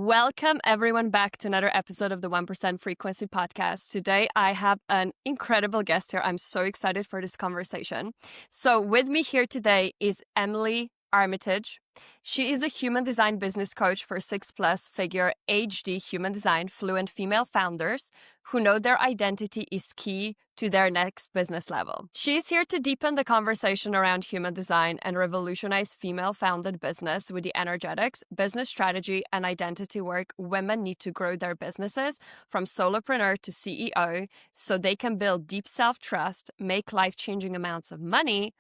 Welcome everyone back to another episode of the 1% Frequency Podcast. Today I have an incredible guest here. I'm so excited for this conversation. So with me here today is Emily Armitage. She is a human design business coach for 6+ figure HD human design fluent female founders who know their identity is key to their next business level. She's here to deepen the conversation around human design and revolutionize female-founded business with the energetics, business strategy, and identity work women need to grow their businesses from solopreneur to CEO so they can build deep self-trust, make life-changing amounts of money,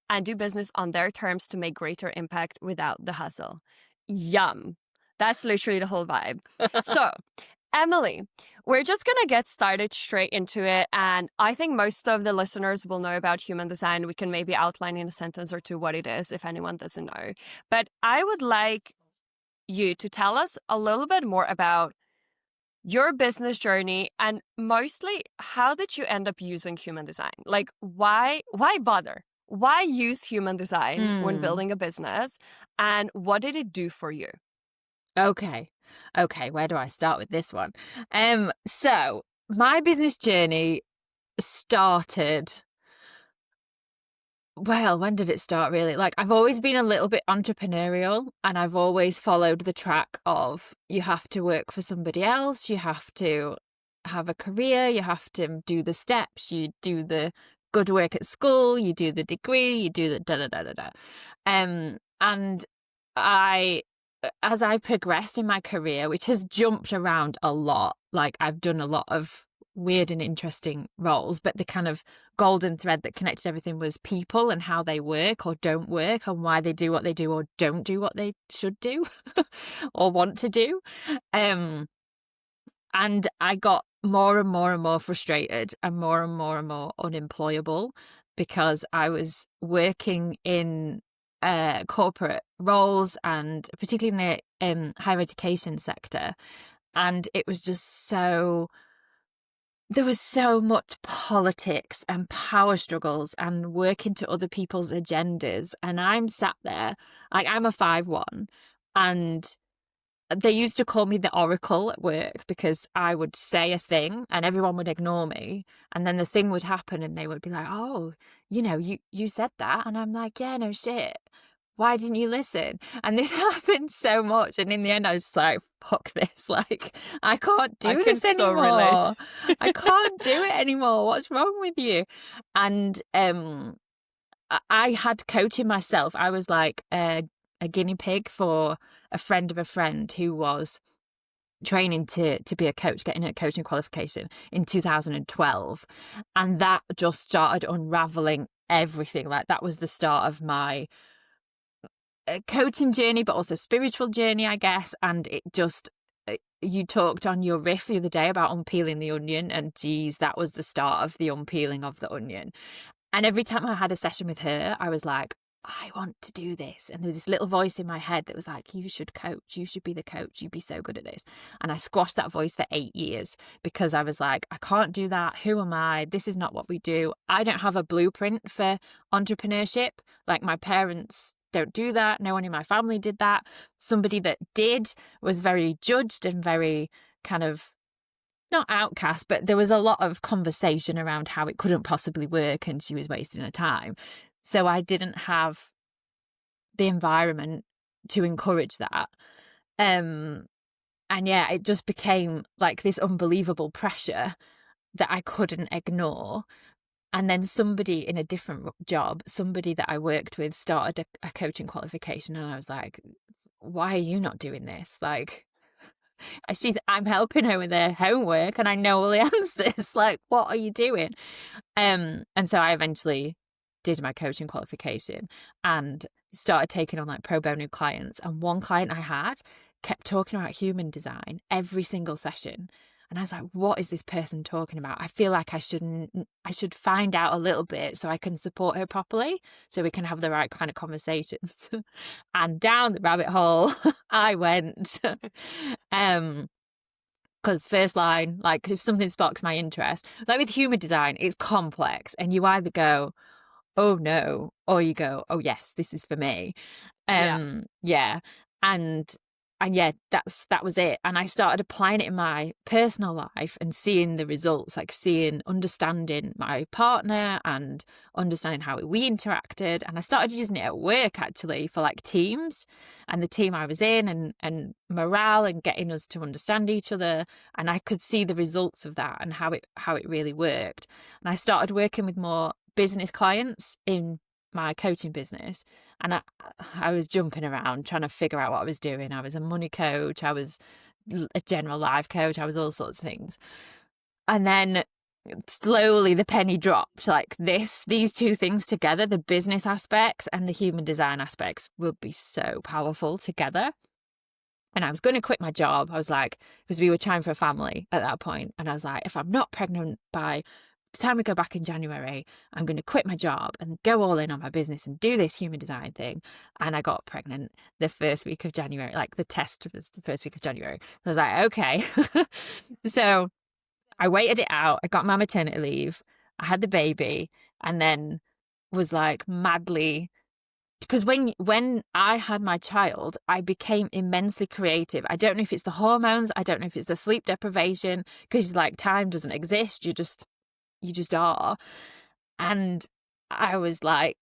and do business on their terms to make greater impact without the hustle. Yum. That's literally the whole vibe. So, Emily, we're just going to get started straight into it. And I think most of the listeners will know about human design. We can maybe outline in a sentence or two what it is if anyone doesn't know. But I would like you to tell us a little bit more about your business journey and mostly how did you end up using human design? Like, why bother? Why use human design when building a business? And what did it do for you? Okay, where do I start with this one? So my business journey started, well, when did it start really? Like, I've always been a little bit entrepreneurial and I've always followed the track of you have to work for somebody else, you have to have a career, you have to do the steps, you do the good work at school, you do the degree, you do the da-da-da-da-da. And as I progressed in my career, which has jumped around a lot, like I've done a lot of weird and interesting roles, but the kind of golden thread that connected everything was people and how they work or don't work and why they do what they do or don't do what they should do or want to do. And I got more and more frustrated and more unemployable because I was working in corporate roles and particularly in the higher education sector, and it was just there was so much politics and power struggles and working to other people's agendas, and I'm sat there like I'm a 5/1 and they used to call me the oracle at work because I would say a thing and everyone would ignore me. And then the thing would happen and they would be like, oh, you said that. And I'm like, yeah, no shit. Why didn't you listen? And this happened so much. And in the end, I was just like, fuck this. Like, I can't do this anymore. Relate. I can't do it anymore. What's wrong with you? And I had coaching myself. I was like a guinea pig for a friend of a friend who was training to be a coach, getting a coaching qualification in 2012. And that just started unraveling everything. Like that was the start of my coaching journey, but also spiritual journey, I guess. And it just, you talked on your riff the other day about unpeeling the onion, and geez, that was the start of the unpeeling of the onion. And every time I had a session with her, I was like, I want to do this. And there was this little voice in my head that was like, you should coach. You should be the coach. You'd be so good at this. And I squashed that voice for 8 years because I was like, I can't do that. Who am I? This is not what we do. I don't have a blueprint for entrepreneurship. Like my parents don't do that. No one in my family did that. Somebody that did was very judged and very kind of not outcast, but there was a lot of conversation around how it couldn't possibly work and she was wasting her time. So I didn't have the environment to encourage that. And yeah, it just became like this unbelievable pressure that I couldn't ignore. And then somebody in a different job, somebody that I worked with started a coaching qualification. And I was like, why are you not doing this? Like, I'm helping her with her homework and I know all the answers. Like, what are you doing? And so I eventually did my coaching qualification and started taking on like pro bono clients. And one client I had kept talking about human design every single session. And I was like, what is this person talking about? I feel like I should find out a little bit so I can support her properly, so we can have the right kind of conversations. And down the rabbit hole I went. Because first line, like if something sparks my interest, like with human design, it's complex and you either go, oh no, or you go, oh yes, this is for me. Yeah. And yeah, that was it. And I started applying it in my personal life and seeing the results, like understanding my partner and understanding how we interacted. And I started using it at work, actually, for like teams and the team I was in, and morale, and getting us to understand each other. And I could see the results of that and how it really worked. And I started working with more business clients in my coaching business, and I was jumping around trying to figure out what I was doing. I was a money coach, I was a general life coach, I was all sorts of things. And then slowly the penny dropped, like these two things together, the business aspects and the human design aspects, would be so powerful together. And I was going to quit my job. I was like, because we were trying for a family at that point, and I was like, if I'm not pregnant by the time we go back in January, I'm going to quit my job and go all in on my business and do this human design thing. And I got pregnant the first week of January, like the test was the first week of January. I was like, okay. So I waited it out. I got my maternity leave. I had the baby, and then was like madly, because when I had my child, I became immensely creative. I don't know if it's the hormones. I don't know if it's the sleep deprivation, because like time doesn't exist. You just are. And I was like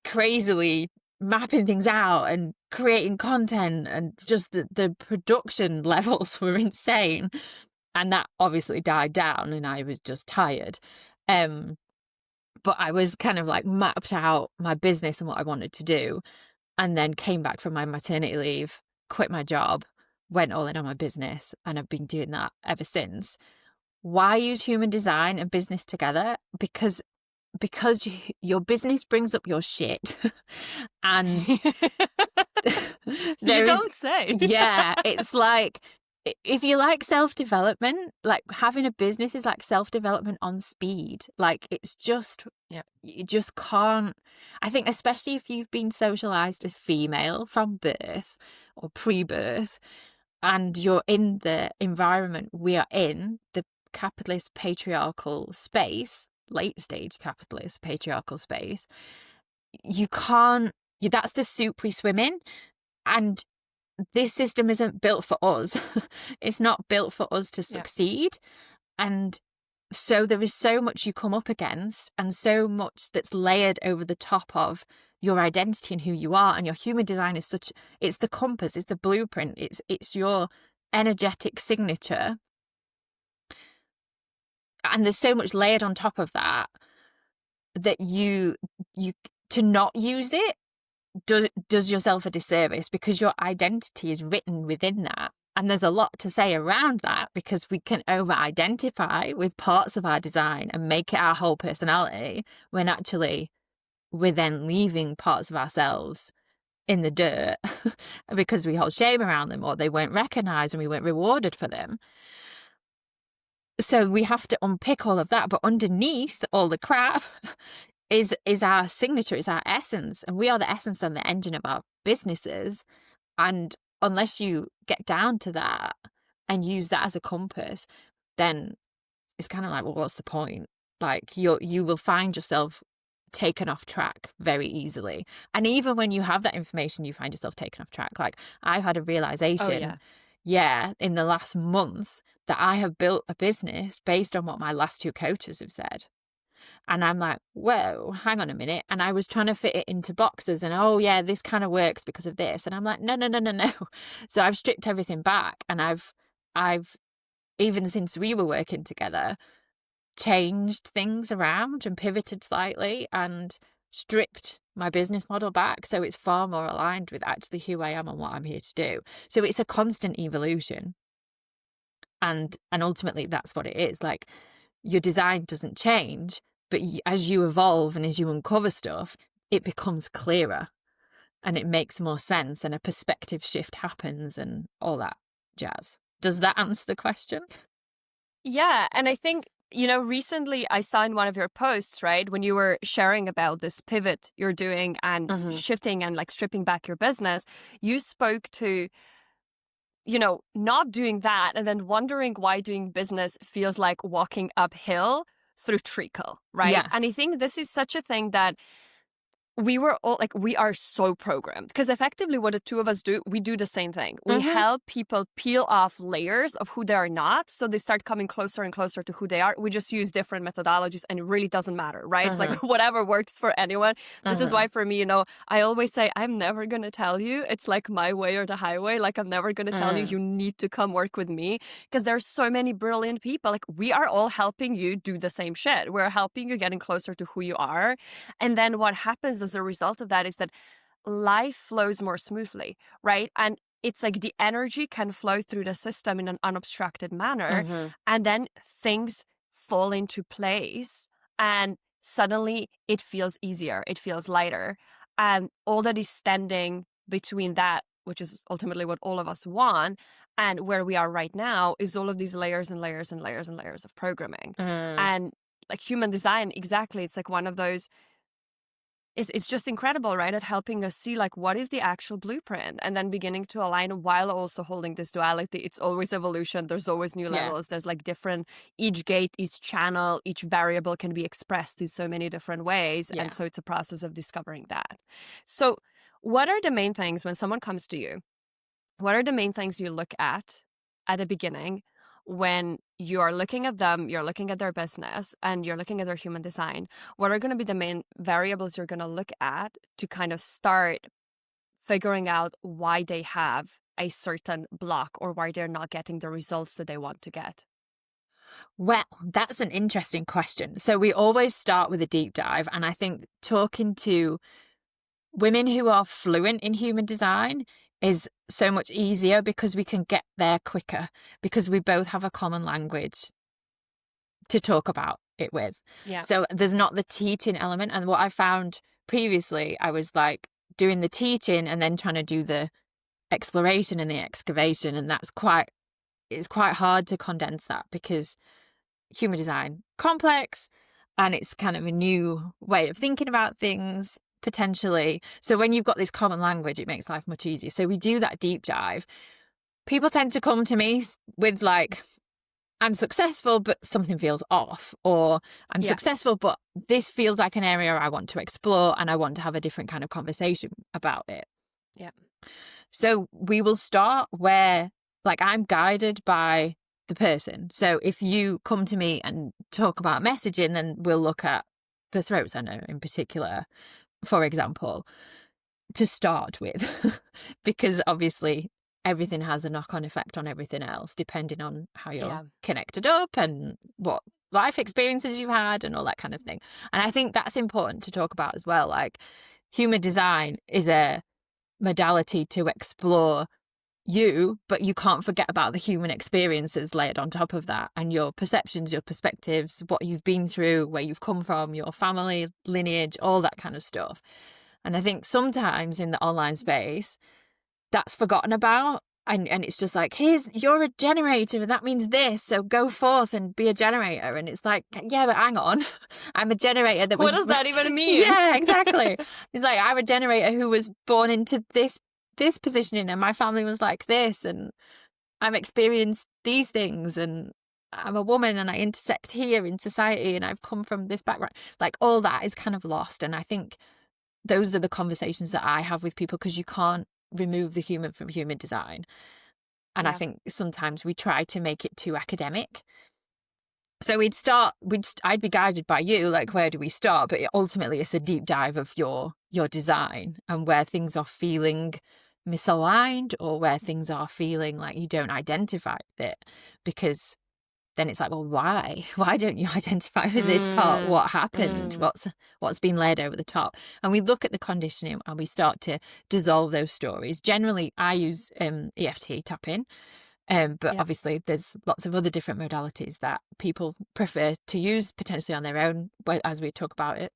crazily mapping things out and creating content, and just the production levels were insane. And that obviously died down, and I was just tired. But I was kind of like mapped out my business and what I wanted to do, and then came back from my maternity leave, quit my job, went all in on my business, and I've been doing that ever since. Why use human design and business together? Because your business brings up your shit. And you don't say. Yeah, it's like, if you like self-development, like having a business is like self-development on speed. Like it's just, you just can't, I think, especially if you've been socialized as female from birth or pre-birth, and you're in the environment we are in, the capitalist patriarchal space, late stage capitalist patriarchal space, you can't, that's the soup we swim in. And this system isn't built for us. It's not built for us to succeed. And so there is so much you come up against, and so much that's layered over the top of your identity and who you are. And your human design is it's the compass, it's the blueprint, it's your energetic signature. And there's so much layered on top of that you to not use it does yourself a disservice, because your identity is written within that. And there's a lot to say around that, because we can over-identify with parts of our design and make it our whole personality, when actually we're then leaving parts of ourselves in the dirt because we hold shame around them, or they weren't recognized and we weren't rewarded for them. So we have to unpick all of that. But underneath all the crap is our signature, is our essence. And we are the essence and the engine of our businesses. And unless you get down to that and use that as a compass, then it's kind of like, well, what's the point? Like you will find yourself taken off track very easily. And even when you have that information, you find yourself taken off track. Like I've had a realization, in the last month, that I have built a business based on what my last two coaches have said. And I'm like, whoa, hang on a minute. And I was trying to fit it into boxes, and this kind of works because of this. And I'm like, no. So I've stripped everything back, and I've even since we were working together, changed things around and pivoted slightly and stripped my business model back, so it's far more aligned with actually who I am and what I'm here to do. So it's a constant evolution. And ultimately that's what it is. Like, your design doesn't change, but as you evolve and as you uncover stuff, it becomes clearer and it makes more sense, and a perspective shift happens and all that jazz. Does that answer the question? Yeah. And I think, recently I saw in one of your posts, right, when you were sharing about this pivot you're doing and shifting and like stripping back your business, you spoke to, not doing that and then wondering why doing business feels like walking uphill through treacle, right? Yeah. And I think this is such a thing that we were all like, we are so programmed, because effectively what the two of us do, we do the same thing. We help people peel off layers of who they are not, so they start coming closer and closer to who they are. We just use different methodologies, and it really doesn't matter, right? It's like whatever works for anyone. This is why for me, you know, I always say, I'm never going to tell you it's like my way or the highway. Like, I'm never going to tell you need to come work with me, because there's so many brilliant people. Like, we are all helping you do the same shit. We're helping you getting closer to who you are. And then what happens as a result of that is that life flows more smoothly, right? And it's like the energy can flow through the system in an unobstructed manner, and then things fall into place, and suddenly it feels easier, it feels lighter. And all that is standing between that, which is ultimately what all of us want, and where we are right now, is all of these layers and layers and layers and layers of programming. And like human design, exactly, it's like one of those, it's just incredible, right? At helping us see like what is the actual blueprint, and then beginning to align while also holding this duality. It's always evolution. There's always new levels. There's like different, each gate, each channel, each variable can be expressed in so many different ways. And so it's a process of discovering that. So what are the main things when someone comes to you? What are the main things you look at the beginning when you are looking at them, you're looking at their business, and you're looking at their human design? What are going to be the main variables you're going to look at to kind of start figuring out why they have a certain block, or why they're not getting the results that they want to get? Well, that's an interesting question. So we always start with a deep dive. And I think talking to women who are fluent in human design is so much easier, because we can get there quicker, because we both have a common language to talk about it with. So there's not the teaching element. And what I found previously, I was like doing the teaching and then trying to do the exploration and the excavation. And it's quite hard to condense that, because human design, complex, and it's kind of a new way of thinking about things, potentially. So when you've got this common language, it makes life much easier. So we do that deep dive. People tend to come to me with like, I'm successful, but something feels off, or I'm successful, but this feels like an area I want to explore, and I want to have a different kind of conversation about it. So we will start where, like, I'm guided by the person. So if you come to me and talk about messaging, then we'll look at the throat center in particular, for example, to start with, because obviously everything has a knock-on effect on everything else, depending on how you're connected up and what life experiences you had and all that kind of thing. And I think that's important to talk about as well. Like, human design is a modality to explore you, but you can't forget about the human experiences layered on top of that, and your perceptions, your perspectives, what you've been through, where you've come from, your family lineage, all that kind of stuff. And I think sometimes in the online space, that's forgotten about. And it's just like, you're a generator, and that means this, so go forth and be a generator. And it's like, yeah, but hang on. I'm a generator that was... What does that even mean? Yeah, exactly. It's like, I'm a generator who was born into this positioning, and my family was like this, and I've experienced these things, and I'm a woman, and I intersect here in society, and I've come from this background. Like, all that is kind of lost. And I think those are the conversations that I have with people, because you can't remove the human from human design. And I think sometimes we try to make it too academic. So I'd be guided by you, like, where do we start? But ultimately it's a deep dive of your design, and where things are feeling misaligned, or where things are feeling like you don't identify with it. Because then it's like, well, why don't you identify with this part? What happened? What's been laid over the top? And we look at the conditioning, and we start to dissolve those stories. Generally I use EFT tapping, but obviously there's lots of other different modalities that people prefer to use potentially on their own, as we talk about it.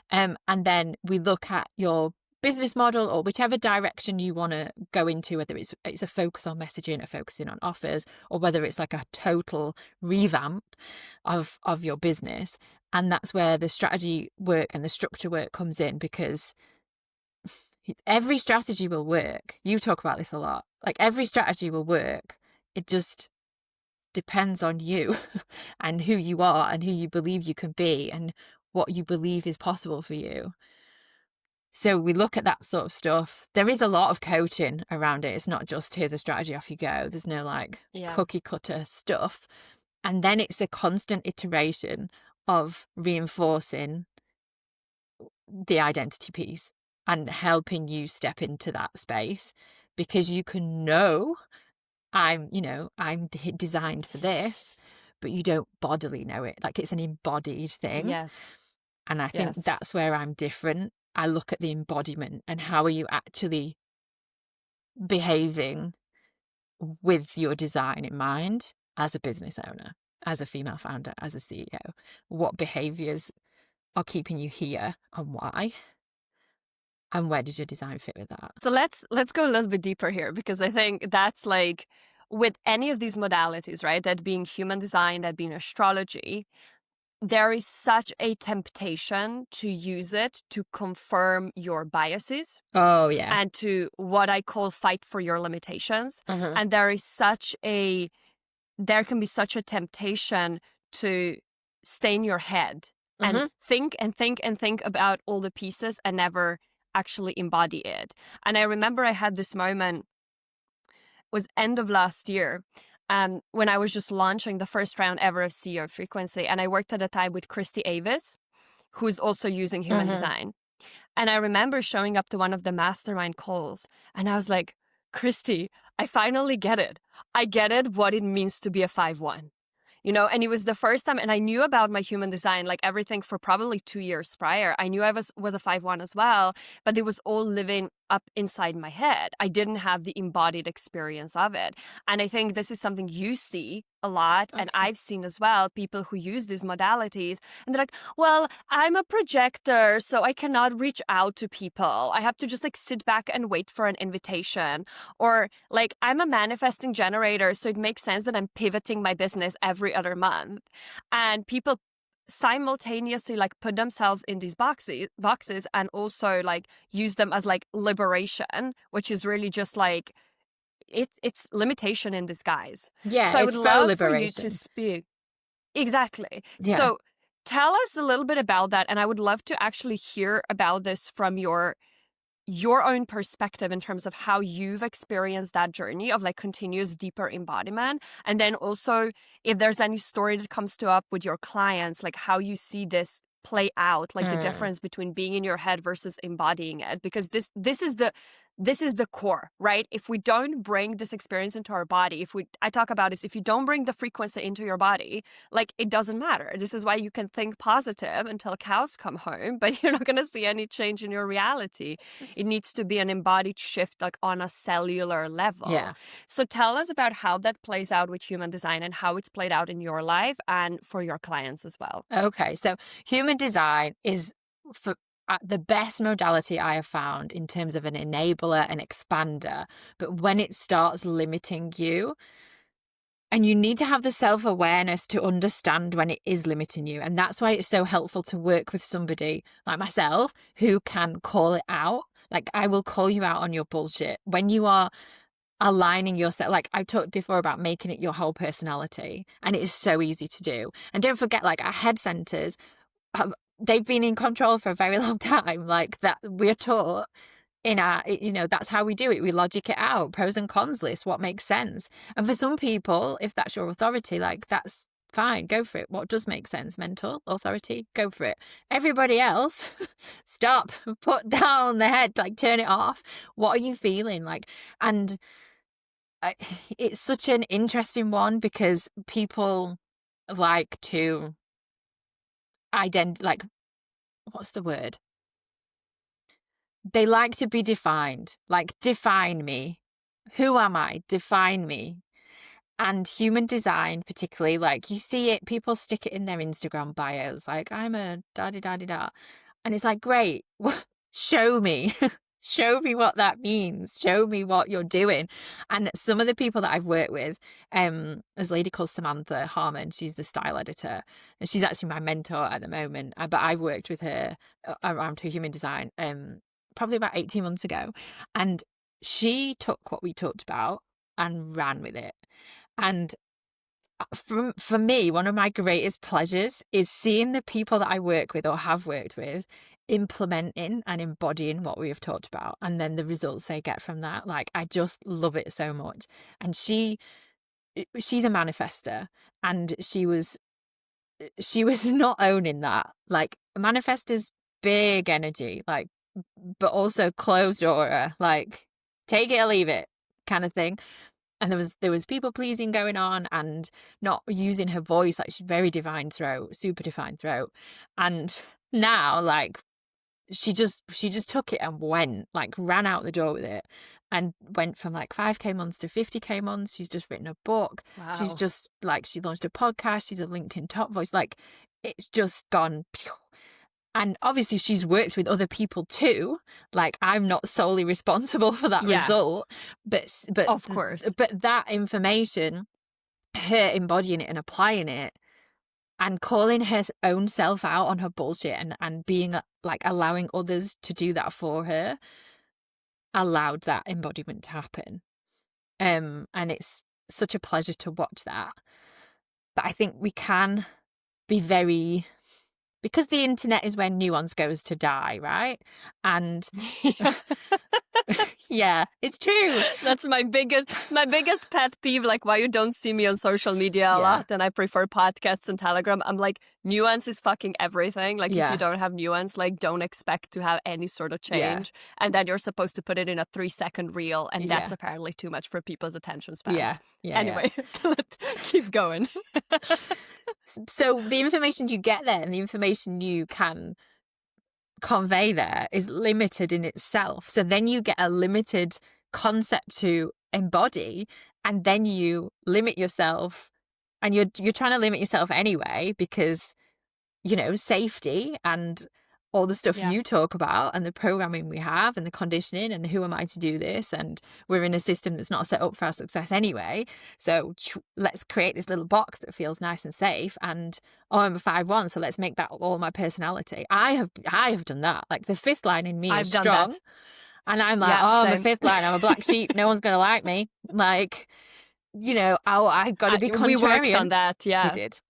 And then we look at your business model, or whichever direction you want to go into, whether it's a focus on messaging, a focusing on offers, or whether it's like a total revamp of your business. And that's where the strategy work and the structure work comes in, because every strategy will work. You talk about this a lot. Like, every strategy will work. It just depends on you and who you are, and who you believe you can be, and what you believe is possible for you. So we look at that sort of stuff. There is a lot of coaching around it. It's not just here's a strategy, off you go. There's no like cookie cutter stuff. And then it's a constant iteration of reinforcing the identity piece and helping you step into that space, because you can know I'm designed for this, but you don't bodily know it. Like, it's an embodied thing. Yes. And I think that's where I'm different. I look at the embodiment and how are you actually behaving with your design in mind as a business owner, as a female founder, as a CEO. What behaviors are keeping you here and why? And where does your design fit with that? So let's go a little bit deeper here, because I think that's like with any of these modalities, right? That being human design, that being astrology, there is such a temptation to use it to confirm your biases. Oh, yeah. And to what I call fight for your limitations. And there can be such a temptation to stay in your head and think and think and think about all the pieces and never actually embody it. And I remember I had this moment, was end of last year, when I was just launching the first round ever of CEO Frequency. And I worked at a time with Christy Avis, who's also using human design. And I remember showing up to one of the mastermind calls and I was like, Christy, I finally get it. I get it, what it means to be a 5-1. And it was the first time, and I knew about my human design, like everything for probably 2 years prior. I knew I was a 5-1 as well, but it was all living up inside my head. I didn't have the embodied experience of it. And I think this is something you see a lot, and I've seen as well, people who use these modalities, and they're like, well, I'm a projector, so I cannot reach out to people. I have to just like sit back and wait for an invitation. Or like, I'm a manifesting generator, so it makes sense that I'm pivoting my business every other month. And people simultaneously like put themselves in these boxes and also like use them as like liberation, which is really just like it's limitation in disguise. Yeah, so I would love liberation. for you to speak. Exactly. Yeah. So tell us a little bit about that, and I would love to actually hear about this from your own perspective in terms of how you've experienced that journey of like continuous deeper embodiment. And then also if there's any story that comes up with your clients, like how you see this play out, like the difference between being in your head versus embodying it, because this is the core, right? If we don't bring this experience into our body, I talk about this, if you don't bring the frequency into your body, like it doesn't matter. This is why you can think positive until cows come home, but you're not going to see any change in your reality. It needs to be an embodied shift, like on a cellular level. Yeah. So tell us about how that plays out with human design and how it's played out in your life and for your clients as well. Okay. So human design is the best modality I have found in terms of an enabler and expander. But when it starts limiting you, and you need to have the self-awareness to understand when it is limiting you. And that's why it's so helpful to work with somebody like myself who can call it out. Like, I will call you out on your bullshit when you are aligning yourself. Like, I've talked before about making it your whole personality, and it is so easy to do. And don't forget, like, our head centers, they've been in control for a very long time. Like, that we're taught in our, that's how we do it. We logic it out, pros and cons list, what makes sense. And for some people, if that's your authority, like, that's fine, go for it. What does make sense? Mental authority, go for it. Everybody else, stop, put down the head, like, turn it off. What are you feeling like? And it's such an interesting one, because people like to like, what's the word? They like to be defined. Like, define me. Who am I? Define me. And human design, particularly, like, you see it, people stick it in their Instagram bios, like, I'm a da-di-da-di-da. And it's like, great, show me. Show me what that means. Show me what you're doing. And some of the people that I've worked with, there's a lady called Samantha Harmon. She's the style editor, and she's actually my mentor at the moment. But I've worked with her around her human design probably about 18 months ago. And she took what we talked about and ran with it. And for me, one of my greatest pleasures is seeing the people that I work with or have worked with implementing and embodying what we have talked about, and then the results they get from that. Like, I just love it so much. And she's a manifester, and she was not owning that. Like, manifestors, big energy, like, but also closed aura, like, take it or leave it kind of thing. And there was people pleasing going on, and not using her voice. Like, she's very divine throat, super divine throat. And now, like, she just took it and went, like, ran out the door with it, and went from like 5K months to 50K months. She's just written a book. Wow. She's just like, she launched a podcast. She's a LinkedIn top voice. Like, it's just gone pew. And obviously she's worked with other people too. Like, I'm not solely responsible for that result, but of course, but that information, her embodying it and applying it, and calling her own self out on her bullshit, and being like, allowing others to do that for her, allowed that embodiment to happen. And it's such a pleasure to watch that. But I think we can be very, because the internet is where nuance goes to die, right? And yeah, it's true. That's my biggest pet peeve. Like, why you don't see me on social media a lot, and I prefer podcasts and Telegram. I'm like, nuance is fucking everything. Like, if you don't have nuance, like, don't expect to have any sort of change. And then you're supposed to put it in a 3-second reel, and that's apparently too much for people's attention spans. Anyway, let's keep going. So the information you get there and the information you can convey there is limited in itself. So then you get a limited concept to embody, and then you limit yourself, and you're trying to limit yourself anyway, because, you know, safety and all the stuff you talk about, and the programming we have, and the conditioning, and who am I to do this, and we're in a system that's not set up for our success anyway, so let's create this little box that feels nice and safe. And I'm a 5-1, so let's make that all my personality. I have done that. Like, the fifth line in me is strong, and I'm like, I'm a fifth line, I'm a black sheep, no one's gonna like me. Like, you know, I gotta be contrarian. We worked on that.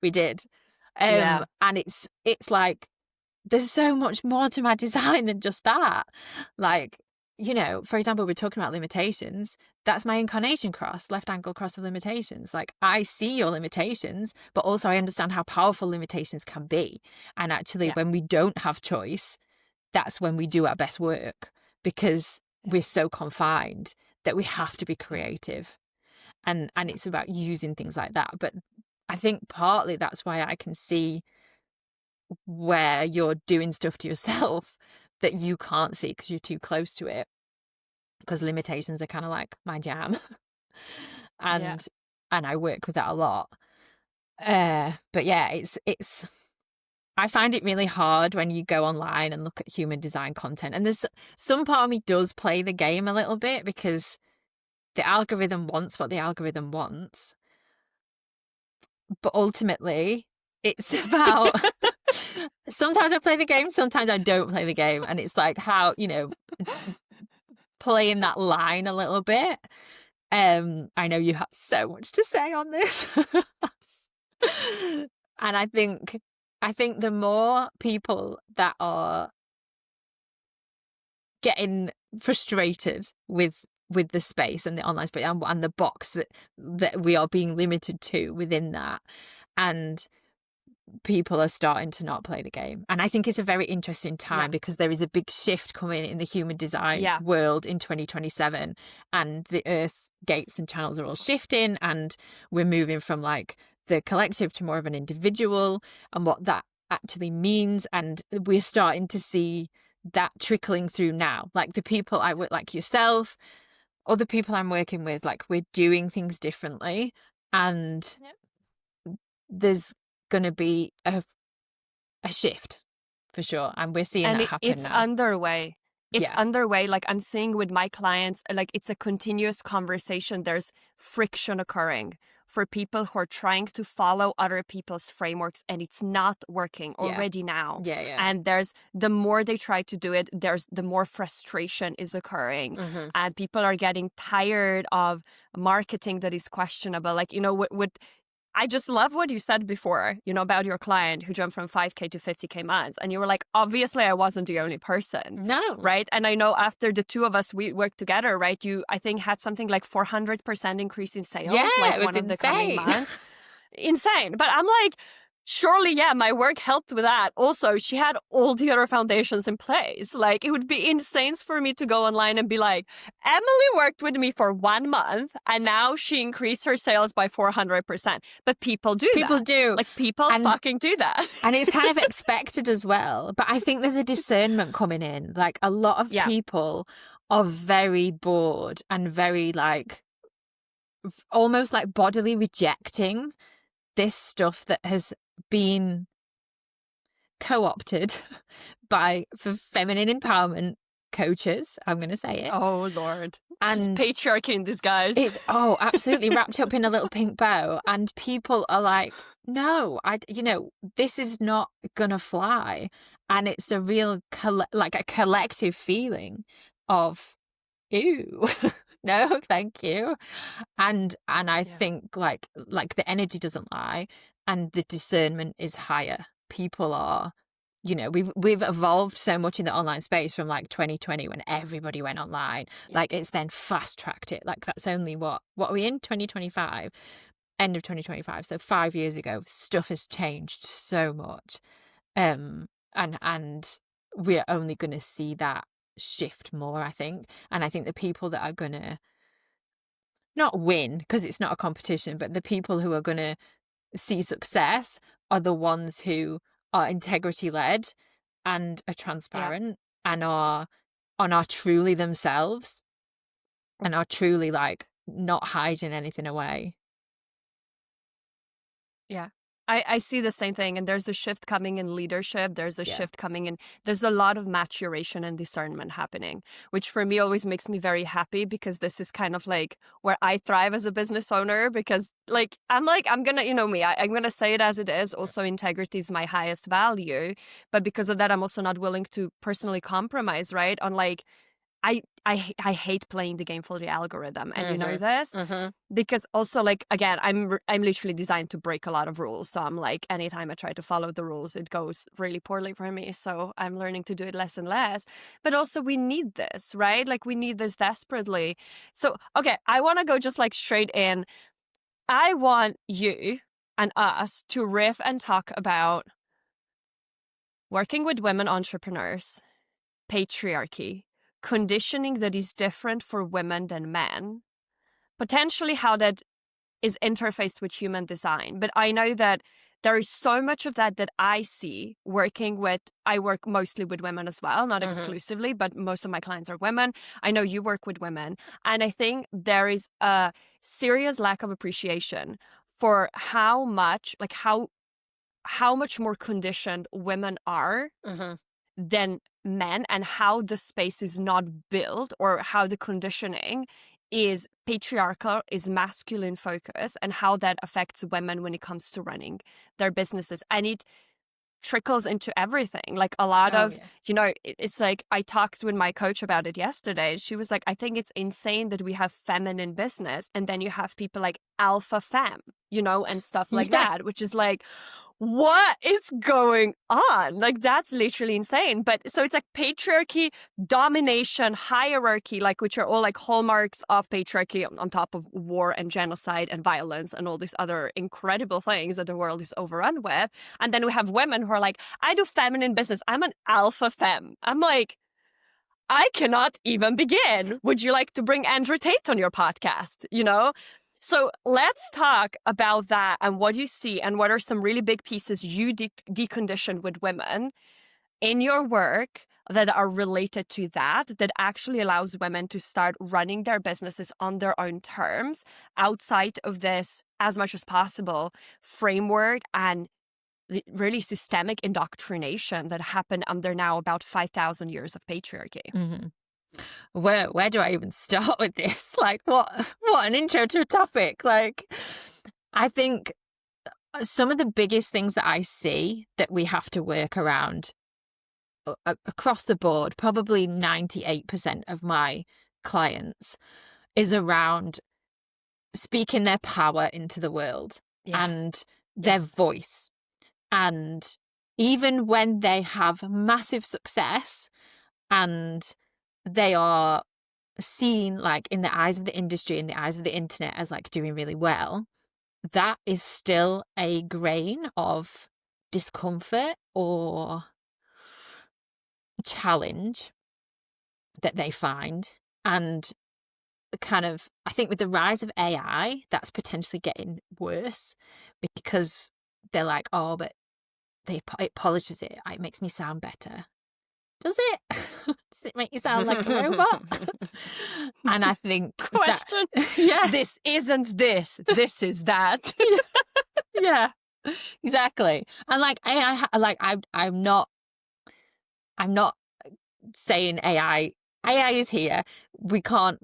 We did. And it's like, there's so much more to my design than just that. Like, you know, for example, we're talking about limitations. That's my incarnation cross, left angle cross of limitations. Like, I see your limitations, but also I understand how powerful limitations can be. And actually, when we don't have choice, that's when we do our best work, because we're so confined that we have to be creative. And it's about using things like that. But I think partly that's why I can see where you're doing stuff to yourself that you can't see because you're too close to it, because limitations are kind of like my jam. and I work with that a lot. But yeah, it's I find it really hard when you go online and look at human design content, and there's some part of me does play the game a little bit, because the algorithm wants what the algorithm wants, but ultimately it's about sometimes I play the game, sometimes I don't play the game. And it's like, how, you know, playing that line a little bit. I know you have so much to say on this. And I think the more people that are getting frustrated with the space and the online space, and the box that we are being limited to within that, and people are starting to not play the game. And I think it's a very interesting time, because there is a big shift coming in the human design world in 2027, and the earth gates and channels are all shifting, and we're moving from like the collective to more of an individual, and what that actually means. And we're starting to see that trickling through now. Like, the people I work, like yourself, other people I'm working with, like, we're doing things differently, and there's going to be a shift for sure, and we're seeing that happen it's now. underway. It's underway. Like, I'm seeing with my clients, like, it's a continuous conversation. There's friction occurring for people who are trying to follow other people's frameworks, and it's not working already now. And there's, the more they try to do it, the more frustration is occurring. And people are getting tired of marketing that is questionable. Like, you know, I just love what you said before, you know, about your client who jumped from 5K to 50K months. And you were like, obviously, I wasn't the only person. No. Right. And I know after the two of us, we worked together, right? You, I think, had something like 400% increase in sales, Yeah, like it was one of the coming insane. months. Insane. But I'm like, surely, yeah, my work helped with that. Also, she had all the other foundations in place. Like, it would be insane for me to go online and be like, Emily worked with me for 1 month and now she increased her sales by 400%. But people do that. People do. Like, people fucking do that. And it's kind of expected as well. But I think there's a discernment coming in. Like, a lot of people are very bored and very, like, almost like bodily rejecting this stuff that has been co-opted for feminine empowerment coaches. I'm going to say it. Oh, Lord. And just patriarchy in disguise. It's absolutely wrapped up in a little pink bow. And people are like, no, this is not going to fly. And it's a real, like a collective feeling of, ew, no, thank you. And I think like the energy doesn't lie and the discernment is higher. People are, we've evolved so much in the online space from like 2020 when everybody went online. Like it's then fast tracked it. Like that's only what are we in 2025, end of 2025. So 5 years ago, stuff has changed so much. And we're only going to see that shift more, I think. And I think the people that are going to not win, because it's not a competition, but the people who are going to see success are the ones who are integrity led and are transparent and are truly themselves and are truly like not hiding anything away. Yeah. I see the same thing. And there's a shift coming in leadership. There's a shift coming in. There's a lot of maturation and discernment happening, which for me always makes me very happy because this is kind of like where I thrive as a business owner because I'm going to, I'm going to say it as it is. Also, integrity is my highest value. But because of that, I'm also not willing to personally compromise, right? On like, I hate playing the game for the algorithm, and you know this because also like again I'm literally designed to break a lot of rules. So I'm like anytime I try to follow the rules, it goes really poorly for me. So I'm learning to do it less and less. But also we need this, right? Like we need this desperately. So okay, I want to go just like straight in. I want you and us to riff and talk about working with women entrepreneurs, patriarchy, conditioning that is different for women than men, potentially how that is interfaced with human design. But I know that there is so much of that I see I work mostly with women as well, not exclusively, but most of my clients are women. I know you work with women. And I think there is a serious lack of appreciation for how much more conditioned women are than men and how the space is not built or how the conditioning is patriarchal, is masculine focused, and how that affects women when it comes to running their businesses. And it trickles into everything. Like a lot it's like I talked with my coach about it yesterday. She was like, I think it's insane that we have feminine business and then you have people like alpha femme, and stuff like that, which is like, what is going on? Like, that's literally insane. But so it's like patriarchy, domination, hierarchy, like which are all like hallmarks of patriarchy on top of war and genocide and violence and all these other incredible things that the world is overrun with. And then we have women who are like, I do feminine business. I'm an alpha femme. I'm like, I cannot even begin. Would you like to bring Andrew Tate on your podcast? So let's talk about that and what you see and what are some really big pieces you deconditioned with women in your work that are related to that actually allows women to start running their businesses on their own terms outside of this, as much as possible, framework and the really systemic indoctrination that happened under now about 5,000 years of patriarchy. Where do I even start with this? Like, what an intro to a topic. Like, I think some of the biggest things that I see that we have to work around across the board, probably 98% of my clients, is around speaking their power into the world, and their voice. And even when they have massive success and they are seen like in the eyes of the industry, in the eyes of the internet as like doing really well, that is still a grain of discomfort or challenge that they find. And kind of, I think with the rise of AI, that's potentially getting worse because they're like, oh, but it polishes it. It makes me sound better. Does it? Does it make you sound like a robot? And I think question. This isn't this. This is that. Yeah, exactly. And like AI, like I'm not saying AI is here. We can't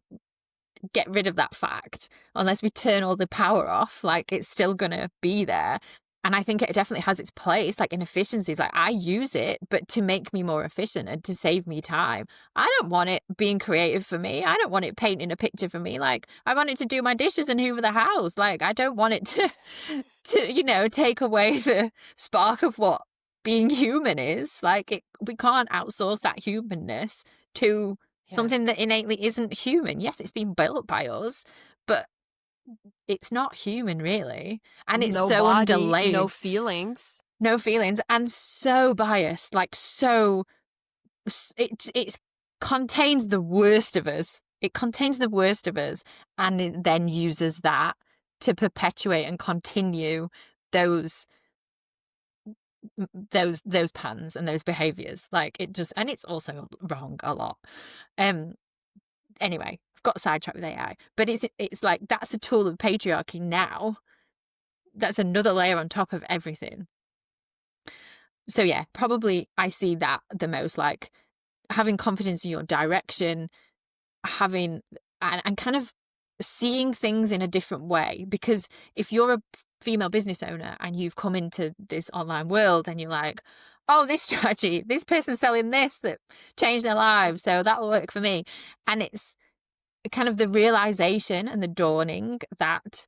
get rid of that fact unless we turn all the power off. Like it's still gonna be there. And I think it definitely has its place, like in efficiencies. Like I use it, but to make me more efficient and to save me time. I don't want it being creative for me. I don't want it painting a picture for me. Like I want it to do my dishes and hoover the house. Like I don't want it to take away the spark of what being human is. Like we can't outsource that humanness to something that innately isn't human. Yes, it's been built by us, but it's not human really, and it's so body, underlaid, no feelings, and so biased. Like so, it contains the worst of us. It contains the worst of us, and it then uses that to perpetuate and continue those patterns and those behaviors. Like it just, and it's also wrong a lot. Anyway, I've got sidetracked with AI, but it's like that's a tool of patriarchy now. That's another layer on top of everything. So yeah, probably I see that the most, like having confidence in your direction, having and kind of seeing things in a different way. Because if you're a female business owner and you've come into this online world and you're like, oh, this strategy, this person's selling this that changed their lives, so that will work for me. And it's kind of the realization and the dawning that,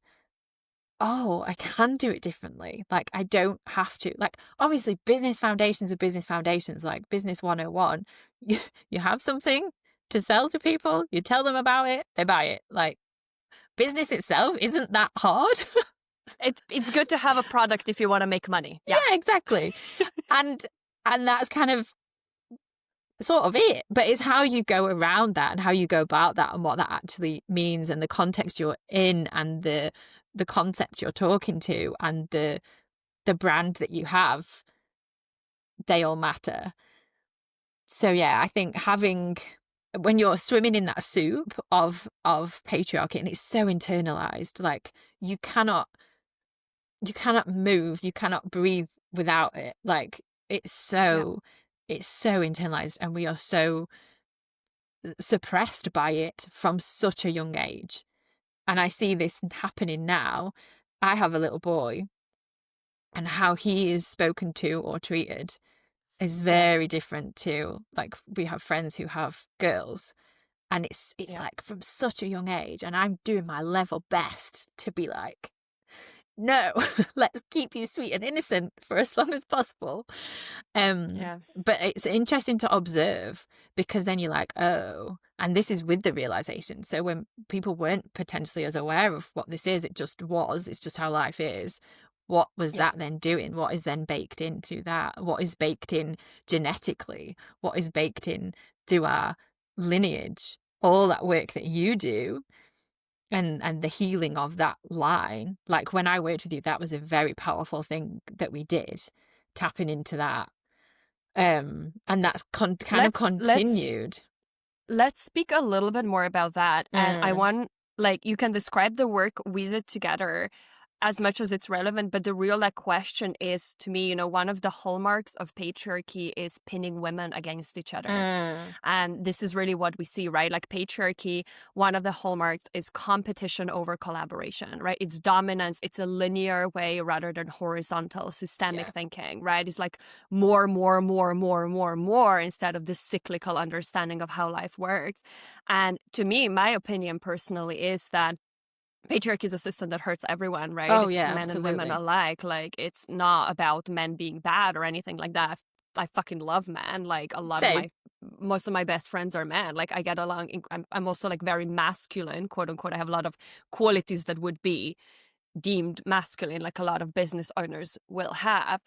oh, I can do it differently. Like I don't have to, like obviously business foundations are business foundations, like business 101. You have something to sell to people, you tell them about it, they buy it. Like business itself isn't that hard. It's good to have a product if you want to make money. Yeah, exactly. and that's kind of sort of it, but it's how you go around that and how you go about that and what that actually means and the context you're in and the concept you're talking to and the brand that you have, they all matter. So yeah, I think when you're swimming in that soup of patriarchy, and it's so internalized, like you cannot move, you cannot breathe without it. Like it's so internalized, and we are so suppressed by it from such a young age. And I see this happening now. I have a little boy, and how he is spoken to or treated is very different to, like, we have friends who have girls, and it's like from such a young age, and I'm doing my level best to be like, no, let's keep you sweet and innocent for as long as possible. But it's interesting to observe, because then you're like, oh, and this is with the realization. So when people weren't potentially as aware of what this is, it's just how life is. What was that then doing? What is then baked into that? What is baked in genetically? What is baked in through our lineage? All that work that you do and the healing of that line. Like when I worked with you, that was a very powerful thing that we did, tapping into that. And that's kind of continued. Let's speak a little bit more about that. And I want, like, you can describe the work we did together as much as it's relevant, but the real question is, to me, one of the hallmarks of patriarchy is pinning women against each other. And this is really what we see, right? Like patriarchy, one of the hallmarks is competition over collaboration, right? It's dominance. It's a linear way rather than horizontal systemic thinking, right? It's like more instead of the cyclical understanding of how life works. And to me, my opinion personally is that patriarchy is a system that hurts everyone, right? Oh, It's yeah, men and women absolutely. alike. Like, it's not about men being bad or anything like that. I fucking love men. Like, Same. most of my best friends are men. Like, I get along. I'm also like very masculine, quote unquote. I have a lot of qualities that would be deemed masculine, like a lot of business owners will have.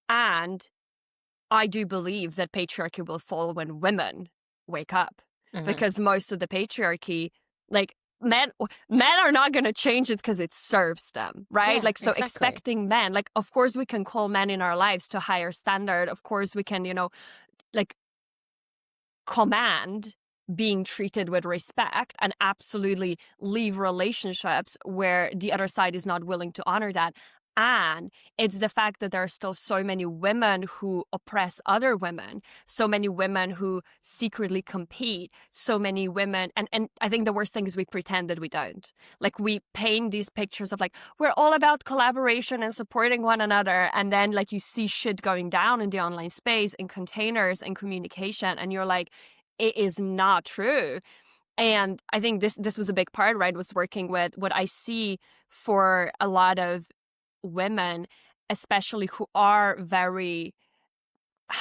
And I do believe that patriarchy will fall when women wake up, Mhm. because most of the patriarchy, like, men are not going to change it because it serves them, right? Yeah, Like, so exactly. expecting men, like, of course we can call men in our lives to a higher standard. Of course we can, like, command being treated with respect and absolutely leave relationships where the other side is not willing to honor that. And it's the fact that there are still so many women who oppress other women, so many women who secretly compete, so many women. And I think the worst thing is we pretend that we don't. Like, we paint these pictures of like, we're all about collaboration and supporting one another. And then, like, you see shit going down in the online space, in containers and communication. And you're like, it is not true. And I think this was a big part, right? Was working with what I see for a lot of women, especially who are very,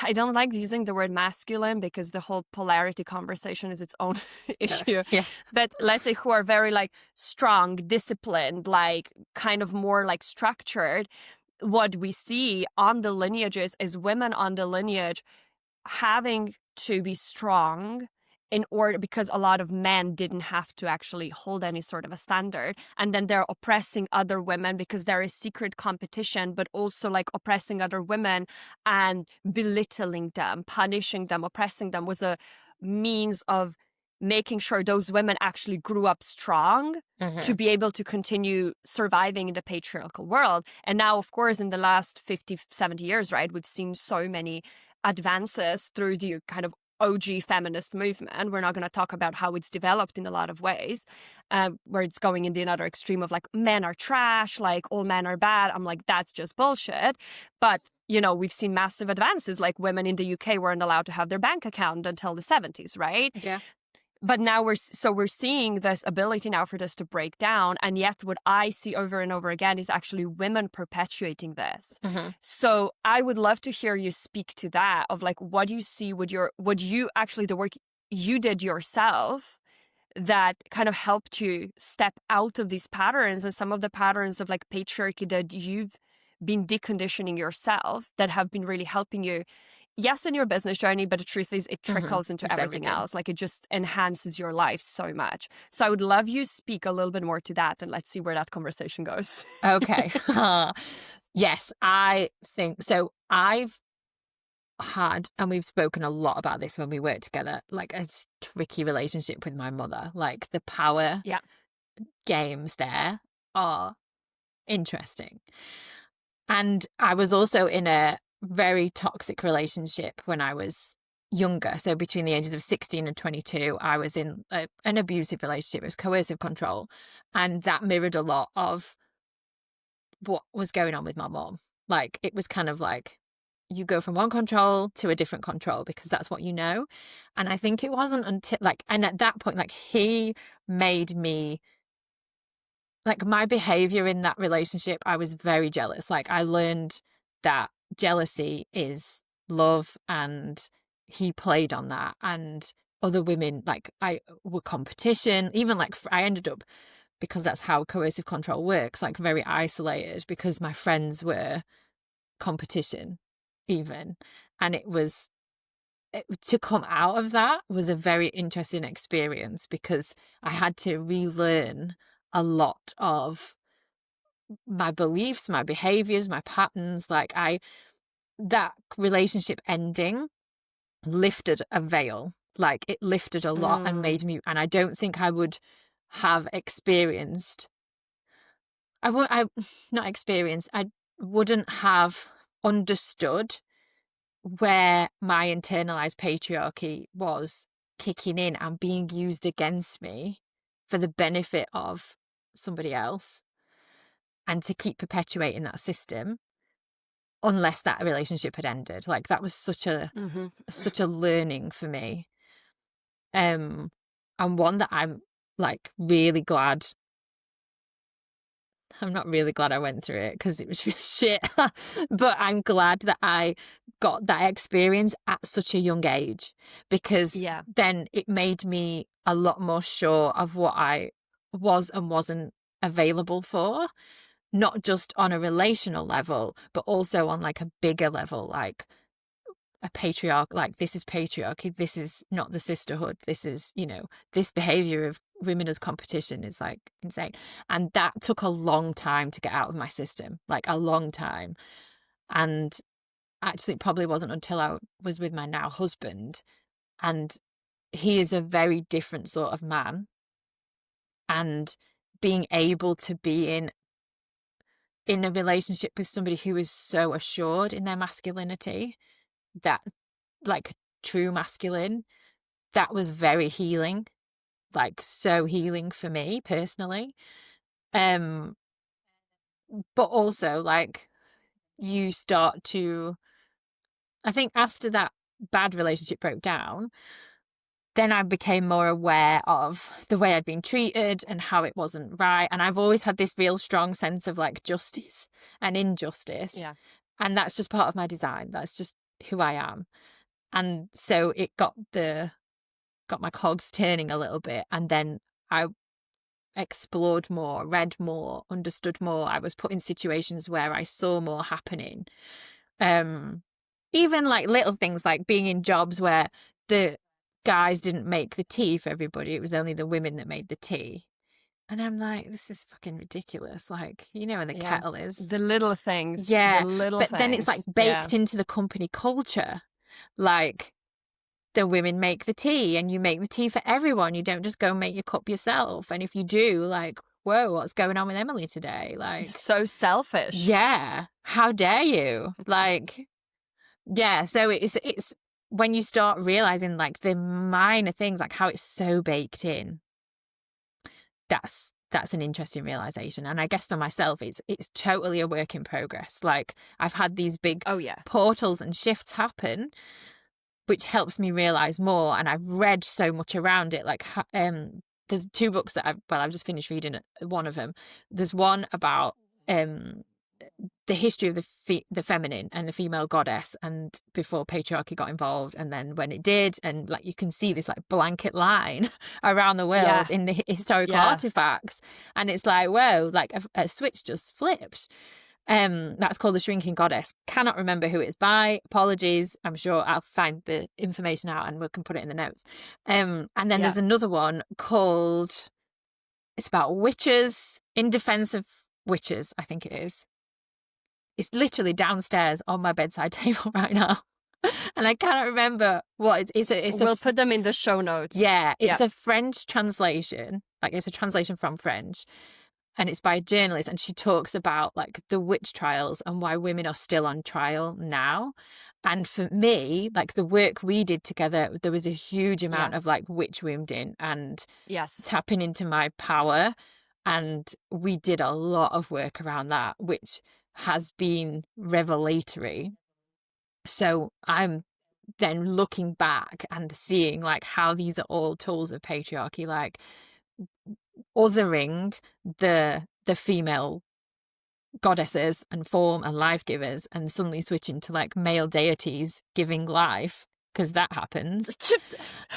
I don't like using the word masculine because the whole polarity conversation is its own issue. Yeah. But let's say who are very like strong, disciplined, like kind of more like structured. What we see on the lineages is women on the lineage having to be strong in order, because a lot of men didn't have to actually hold any sort of a standard, and then they're oppressing other women because there is secret competition, but also like oppressing other women and belittling them, punishing them, oppressing them was a means of making sure those women actually grew up strong to Mhm. be able to continue surviving in the patriarchal world. And now, of course, in the last 50, 70 years, right, we've seen so many advances through the kind of OG feminist movement. We're not going to talk about how it's developed in a lot of ways, where it's going in the another extreme of like, men are trash, like all men are bad. I'm like, that's just bullshit. But, we've seen massive advances, like women in the UK weren't allowed to have their bank account until the 70s, right? Yeah. But now we're seeing this ability now for this to break down, and yet what I see over and over again is actually women perpetuating this. Mhm. So I would love to hear you speak to that, of like, what you see with the work you did yourself that kind of helped you step out of these patterns, and some of the patterns of like patriarchy that you've been deconditioning yourself that have been really helping you, yes, in your business journey, but the truth is it Mhm. trickles into It's everything everything. else. Like, it just enhances your life so much. So I would love you speak a little bit more to that, and let's see where that conversation goes. Okay. Yes, I think so. I've had, and we've spoken a lot about this when we work together, like a tricky relationship with my mother. Like the power Yeah. games there are interesting. And I was also in a very toxic relationship when I was younger. So between the ages of 16 and 22, I was in an abusive relationship. It was coercive control. And that mirrored a lot of what was going on with my mom. Like, it was kind of like you go from one control to a different control because that's what you know. And I think it wasn't until and at that point, like, he made me, like, my behavior in that relationship, I was very jealous. Like, I learned that jealousy is love, and he played on that. And other women, like, I were competition. Even like, I ended up, because that's how coercive control works, like, very isolated because my friends were competition, even. And to come out of that was a very interesting experience because I had to relearn a lot of my beliefs, my behaviors, my patterns. That relationship ending lifted a veil. Like, it lifted a lot and Mm. made me, and I don't think I would have experienced, I not experienced, I wouldn't have understood where my internalized patriarchy was kicking in and being used against me for the benefit of somebody else, and to keep perpetuating that system unless that relationship had ended. Like, that was Mm-hmm. such a learning for me. And one that I'm, like, really glad I'm not really glad I went through it because it was really shit. But I'm glad that I got that experience at such a young age, because then it made me a lot more sure of what I was and wasn't available for, not just on a relational level, but also on like a bigger level, like a patriarch, like this is patriarchy, this is not the sisterhood, this is, you know, this behavior of women as competition is like insane. And that took a long time to get out of my system, like a long time. And actually it probably wasn't until I was with my now husband, and he is a very different sort of man, and being able to be in a relationship with somebody who is so assured in their masculinity, that like true masculine, that was very healing, like so healing for me personally. But also like you start to, I think after that bad relationship broke down, then I became more aware of the way I'd been treated and how it wasn't right. And I've always had this real strong sense of like justice and injustice. Yeah. And that's just part of my design. That's just who I am. And so it got my cogs turning a little bit. And then I explored more, read more, understood more. I was put in situations where I saw more happening. Even like little things like being in jobs where the guys didn't make the tea for everybody. It was only the women that made the tea. And I'm like, this is fucking ridiculous. Like, you know, when the kettle is. The little things. Yeah. The little but things. Then it's like baked into the company culture. Like, the women make the tea and you make the tea for everyone. You don't just go make your cup yourself. And if you do, like, whoa, what's going on with Emily today? Like, so selfish. Yeah. How dare you? Like, yeah. So it's when you start realizing like the minor things, like how it's so baked in, that's an interesting realization. And I guess for myself, it's totally a work in progress. Like I've had these big portals and shifts happen, which helps me realize more. And I've read so much around it. Like there's 2 books that I've just finished reading one of them. There's one about the history of the feminine and the female goddess, and before patriarchy got involved, and then when it did, and like you can see this like blanket line around the world in the historical artifacts, and it's like, whoa, like a switch just flipped. That's called The Shrinking Goddess. Cannot remember who it's by. Apologies. I'm sure I'll find the information out and we can put it in the notes. And then there's another one called, it's about witches, in defense of witches, I think it is. It's literally downstairs on my bedside table right now. And I cannot remember what it's. We'll put them in the show notes. Yeah, it's a French translation. Like it's a translation from French. And it's by a journalist. And she talks about like the witch trials and why women are still on trial now. And for me, like the work we did together, there was a huge amount of like witch wounding and tapping into my power. And we did a lot of work around that, which has been revelatory. So I'm then looking back and seeing like how these are all tools of patriarchy, like othering the female goddesses and form and life givers, and suddenly switching to like male deities giving life, because that happens.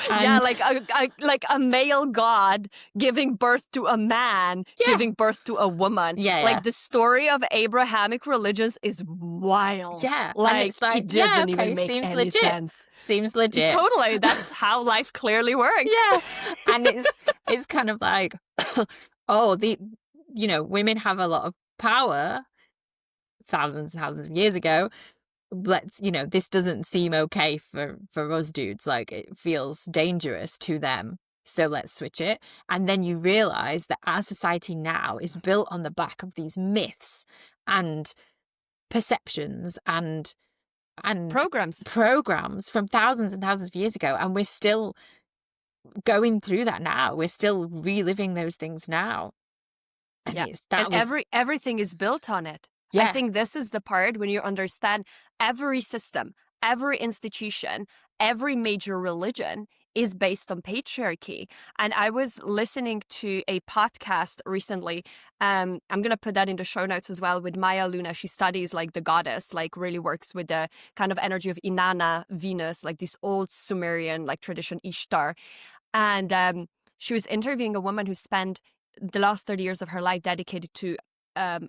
Yeah, like a male god giving birth to a man, giving birth to a woman. Yeah, like the story of Abrahamic religions is wild. Yeah, like, it's like it doesn't even make any legit. sense. Seems legit. Totally, that's how life clearly works. Yeah, and it's kind of like, oh, women have a lot of power thousands of years ago. This doesn't seem okay for us dudes. Like it feels dangerous to them. So let's switch it. And then you realize that our society now is built on the back of these myths and perceptions and programs from thousands and thousands of years ago. And we're still going through that now. We're still reliving those things now. And everything is built on it. Yeah. I think this is the part when you understand every system, every institution, every major religion is based on patriarchy. And I was listening to a podcast recently. I'm going to put that in the show notes as well, with Maya Luna. She studies like the goddess, like really works with the kind of energy of Inanna, Venus, like this old Sumerian like tradition, Ishtar. And she was interviewing a woman who spent the last 30 years of her life dedicated to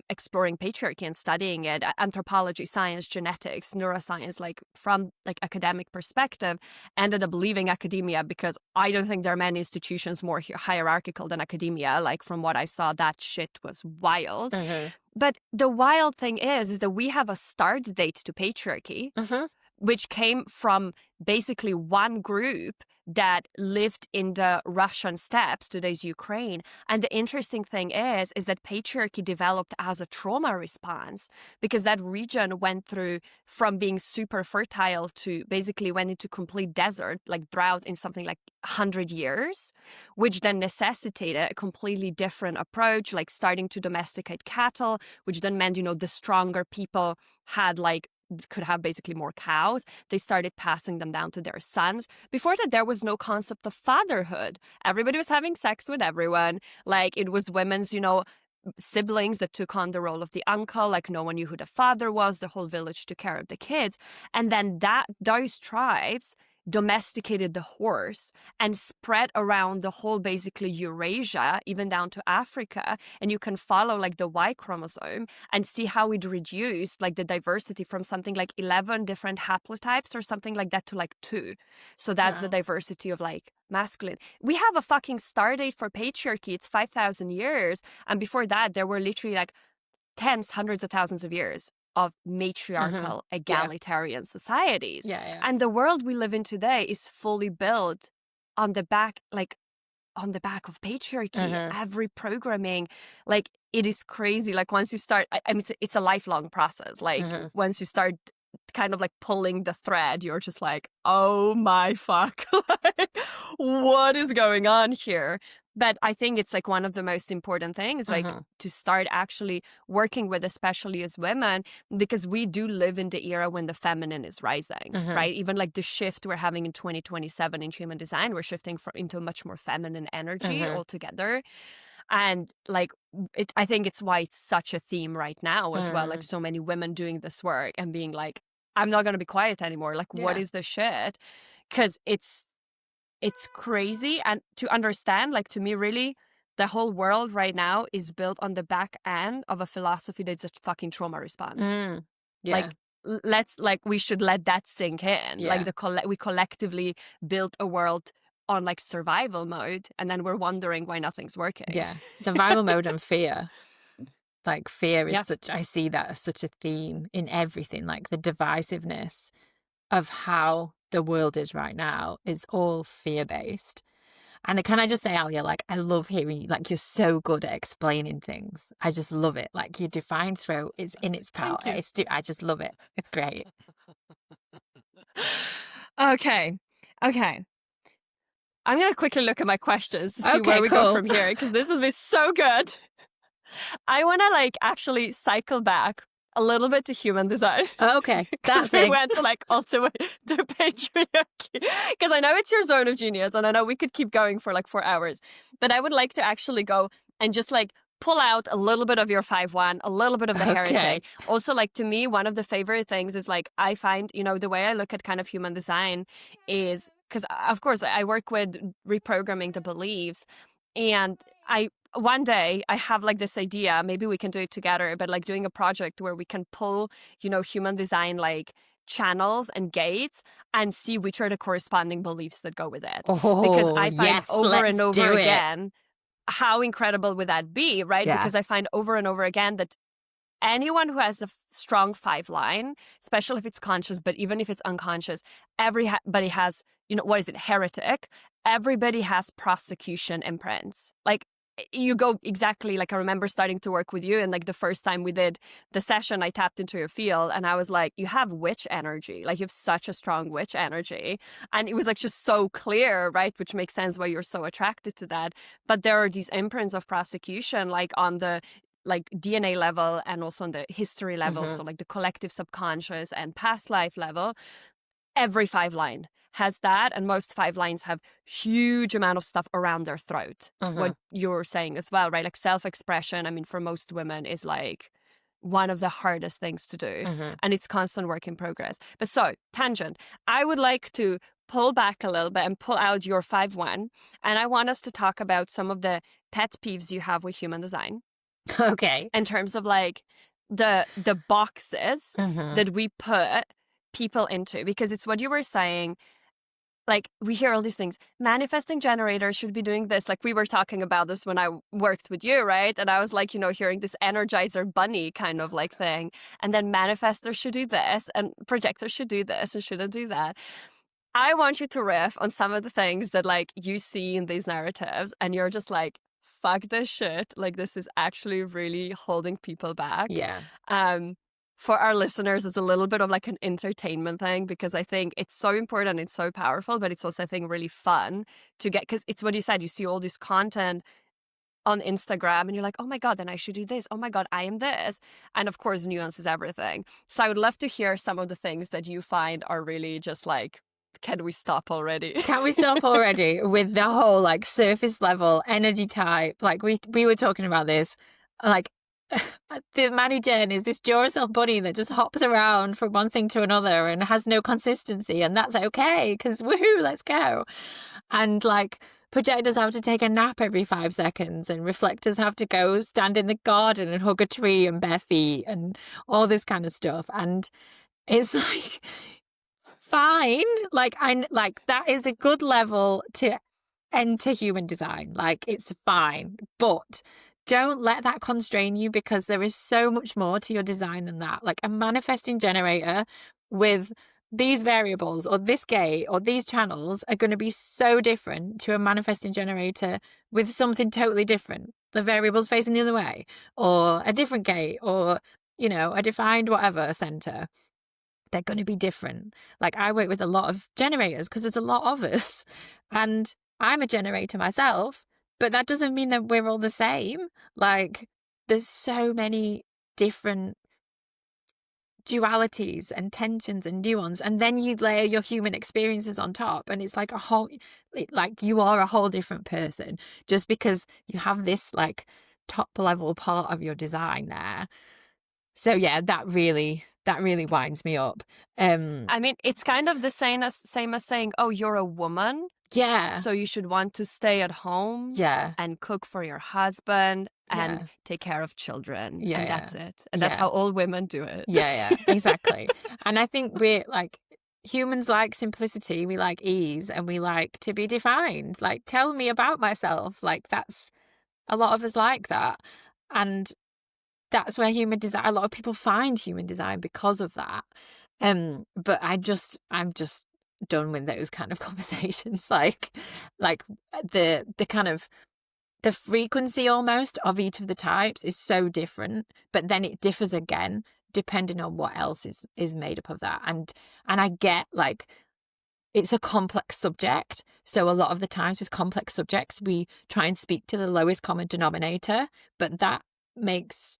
exploring patriarchy and studying it, anthropology, science, genetics, neuroscience, like from like academic perspective, ended up leaving academia because I don't think there are many institutions more hierarchical than academia. Like from what I saw, that shit was wild. But the wild thing is that we have a start date to patriarchy, which came from basically one group that lived in the Russian steppes, today's Ukraine. And the interesting thing is that patriarchy developed as a trauma response, because that region went through from being super fertile to basically went into complete desert, like drought in something like 100 years, which then necessitated a completely different approach, like starting to domesticate cattle, which then meant, the stronger people could have basically more cows. They started passing them down to their sons. Before that, there was no concept of fatherhood. Everybody was having sex with everyone. Like it was women's, siblings that took on the role of the uncle. Like no one knew who the father was. The whole village took care of the kids. And then those tribes domesticated the horse and spread around the whole basically Eurasia, even down to Africa. And you can follow like the Y chromosome and see how it reduced like the diversity from something like 11 different haplotypes or something like that to like 2. So that's the diversity of like masculine. We have a fucking star date for patriarchy. It's 5,000 years. And before that, there were literally like tens, hundreds of thousands of years of matriarchal, egalitarian societies. And the world we live in today is fully built on the back of patriarchy. Every programming, like it is crazy. Like once you start, I mean, it's a lifelong process. Like once you start kind of like pulling the thread, you're just like, oh my fuck, like, what is going on here? But I think it's like one of the most important things, like to start actually working with, especially as women, because we do live in the era when the feminine is rising, right? Even like the shift we're having in 2027 in human design, we're shifting into a much more feminine energy altogether. And like, I think it's why it's such a theme right now as well. Like so many women doing this work and being like, I'm not going to be quiet anymore. Like, what is the shit? Because it's crazy. And to understand, like, to me, really, the whole world right now is built on the back end of a philosophy that's a fucking trauma response. Like, we should let that sink in. Like, we collectively built a world on like survival mode, and then we're wondering why nothing's working. Survival mode and fear. Like fear is I see that as such a theme in everything. Like the divisiveness of how the world is right now is all fear-based. And can I just say, Alja, like I love hearing you, like you're so good at explaining things. I just love it. Like your defined throat is in its power. I just love it. It's great. Okay. I'm going to quickly look at my questions to see where we go from here, because this has been so good. I want to like actually cycle back a little bit to human design. Okay. Because we went to like ultimate to patriarchy. Because I know it's your zone of genius, and I know we could keep going for like 4 hours. But I would like to actually go and just like pull out a little bit of your 5-1, a little bit of the heretic. Also, like to me, one of the favorite things is like I find, the way I look at kind of human design is, because of course I work with reprogramming the beliefs, and one day I have like this idea, maybe we can do it together, but like doing a project where we can pull, human design like channels and gates and see which are the corresponding beliefs that go with it. Because I find over and over again, how incredible would that be, right? Because I find over and over again that anyone who has a strong 5 line, especially if it's conscious, but even if it's unconscious, everybody has, what is it, heretic? Everybody has prosecution imprints. Like, you go exactly like I remember starting to work with you, and like the first time we did the session, I tapped into your field and I was like, you have witch energy. Like you have such a strong witch energy. And it was like just so clear, right? Which makes sense why you're so attracted to that. But there are these imprints of prosecution, like on the like DNA level and also on the history level. So like the collective subconscious and past life level, every 5 line has that, and most 5 lines have huge amount of stuff around their throat. What you're saying as well, right? Like self-expression, I mean, for most women is like one of the hardest things to do, and it's constant work in progress. But so, tangent, I would like to pull back a little bit and pull out your 5-1, and I want us to talk about some of the pet peeves you have with human design. Okay. In terms of like the boxes that we put people into, because it's what you were saying. Like, we hear all these things. Manifesting generators should be doing this. Like, we were talking about this when I worked with you, right? And I was like, hearing this Energizer bunny kind of like thing. And then manifestors should do this, and projectors should do this and shouldn't do that. I want you to riff on some of the things that like you see in these narratives, and you're just like, fuck this shit. Like, this is actually really holding people back. Yeah. For our listeners, it's a little bit of like an entertainment thing, because I think it's so important, it's so powerful, but it's also, I think, really fun to get, because it's what you said, you see all this content on Instagram and you're like, oh my God, then I should do this. Oh my God, I am this. And of course, nuance is everything. So I would love to hear some of the things that you find are really just like, can we stop already? Can we stop already with the whole like surface level energy type? Like we were talking about this, like the Manu Jen is this Duracell bunny that just hops around from one thing to another and has no consistency, and that's okay because woohoo, let's go. And like projectors have to take a nap every 5 seconds, and reflectors have to go stand in the garden and hug a tree and bare feet and all this kind of stuff. And it's like, fine, like that is a good level to enter human design. Like, it's fine, but don't let that constrain you, because there is so much more to your design than that. Like, a manifesting generator with these variables or this gate or these channels are going to be so different to a manifesting generator with something totally different. The variables facing the other way, or a different gate, or, a defined whatever center. They're going to be different. Like, I work with a lot of generators because there's a lot of us, and I'm a generator myself, but that doesn't mean that we're all the same. Like, there's so many different dualities and tensions and nuance, and then you layer your human experiences on top, and it's like you are a whole different person just because you have this like top level part of your design there. So yeah, that really winds me up. I mean, it's kind of the same as saying, oh, you're a woman, yeah, so you should want to stay at home, yeah, and cook for your husband and take care of children, yeah, and that's it. And that's how all women do it. Yeah, exactly. And I think we're like, humans like simplicity, we like ease, and we like to be defined. Like, tell me about myself. Like, that's, a lot of us like that. And that's where human design, a lot of people find human design because of that. But I'm just done with those kind of conversations. Like the kind of the frequency almost of each of the types is so different, but then it differs again depending on what else is made up of that. And I get, like, it's a complex subject, so a lot of the times with complex subjects we try and speak to the lowest common denominator, but that makes,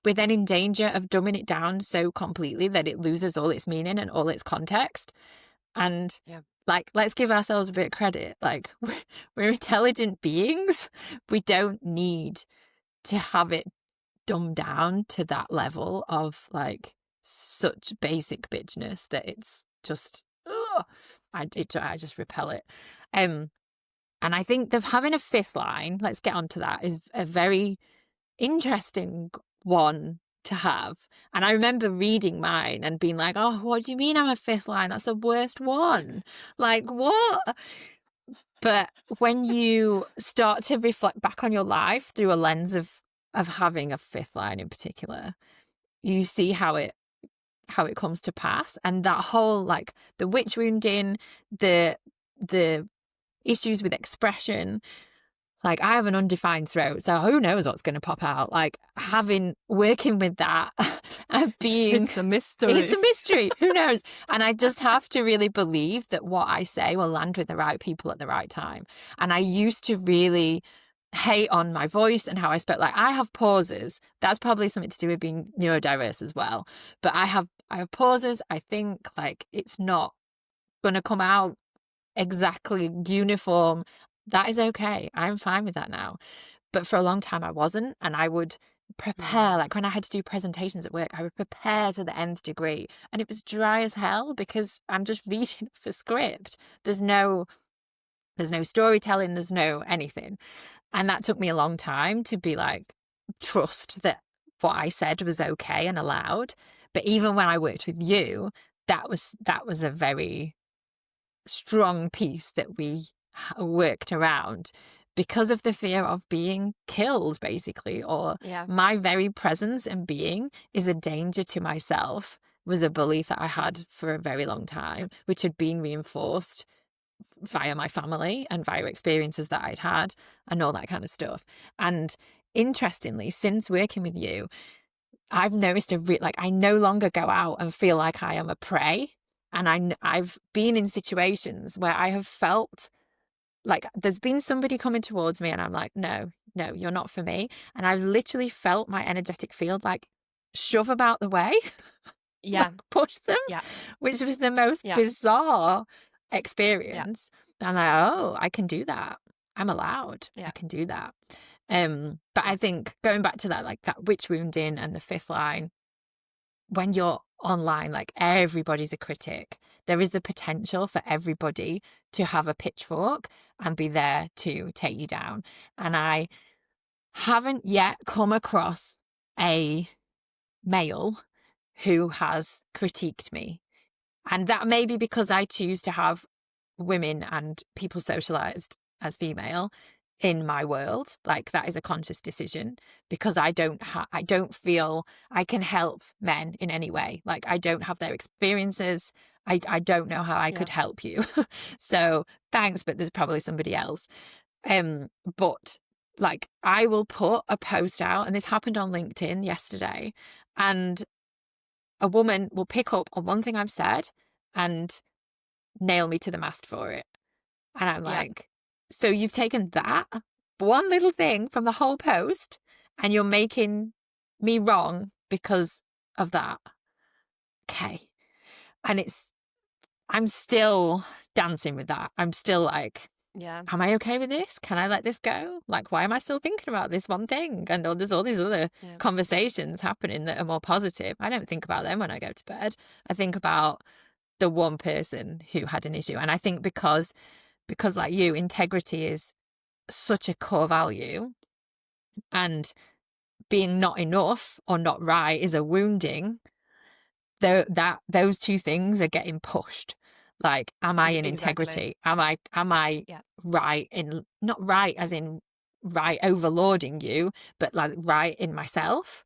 we're then in danger of dumbing it down so completely that it loses all its meaning and all its context. And like, let's give ourselves a bit of credit. Like, we're intelligent beings. We don't need to have it dumbed down to that level of like such basic bitchness that it's just, I just repel it. And I think that having a 5th line, let's get onto that, is a very interesting one to have. And I remember reading mine and being like, oh, what do you mean I'm a 5th line? That's the worst one. Like, what? But when you start to reflect back on your life through a lens of having a 5th line in particular, you see how it comes to pass. And that whole, like, the witch wounding, the issues with expression. Like, I have an undefined throat, so who knows what's going to pop out. Like, working with that and being... It's a mystery. It's a mystery. Who knows? And I just have to really believe that what I say will land with the right people at the right time. And I used to really hate on my voice and how I spoke. Like, I have pauses. That's probably something to do with being neurodiverse as well. But I have pauses. I think, like, it's not going to come out exactly uniform. That is okay. I'm fine with that now. But for a long time I wasn't, and I would prepare, like when I had to do presentations at work, I would prepare to the nth degree, and it was dry as hell because I'm just reading for script. There's no storytelling, there's no anything. And that took me a long time to be like, trust that what I said was okay and allowed. But even when I worked with you, that was a very strong piece that we worked around because of the fear of being killed, basically, or my very presence and being is a danger to myself, was a belief that I had for a very long time, which had been reinforced via my family and via experiences that I'd had and all that kind of stuff. And interestingly, since working with you, I've noticed I no longer go out and feel like I am a prey. And I've been in situations where I have felt like there's been somebody coming towards me and I'm like, no, you're not for me. And I've literally felt my energetic field like shove about the way. Yeah. Like push them. Yeah. Which was the most bizarre experience. I'm like, oh, I can do that. I'm allowed. I can do that. But I think going back to that, like that witch wounding and the fifth line, when you're online, like everybody's a critic. There is the potential for everybody to have a pitchfork and be there to take you down. And I haven't yet come across a male who has critiqued me. And that may be because I choose to have women and people socialized as female in my world. Like that is a conscious decision because I don't feel I can help men in any way. Like I don't have their experiences. I don't know how I could help you. So thanks, but there's probably somebody else. But like I will put a post out, and this happened on LinkedIn yesterday, and a woman will pick up on one thing I've said and nail me to the mast for it. And I'm like, so you've taken that one little thing from the whole post and you're making me wrong because of that. Okay. And I'm still dancing with that. I'm still like, am I okay with this? Can I let this go? Like, why am I still thinking about this one thing? And there's all these other conversations happening that are more positive. I don't think about them when I go to bed. I think about the one person who had an issue. And I think because like you, integrity is such a core value, and being not enough or not right is a wounding, those two things are getting pushed. Like, am I in integrity? Am I right in, not right as in right overlording you, but like right in myself?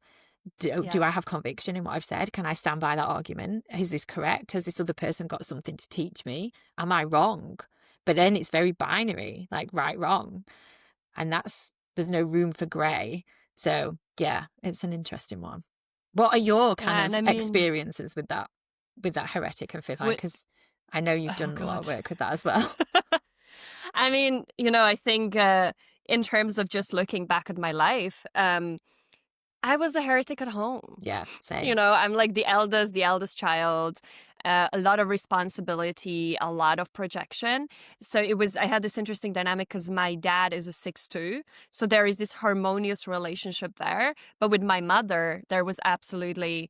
Do I have conviction in what I've said? Can I stand by that argument? Is this correct? Has this other person got something to teach me? Am I wrong? But then it's very binary, like right, wrong. And there's no room for grey. So yeah, it's an interesting one. What are your kind of experiences with that heretic and fifth line? Because I know you've done a lot of work with that as well. I mean, I think in terms of just looking back at my life, I was the heretic at home. Yeah, same. I'm like the eldest child, a lot of responsibility, a lot of projection. So I had this interesting dynamic because my dad is a 6'2". So there is this harmonious relationship there. But with my mother, there was absolutely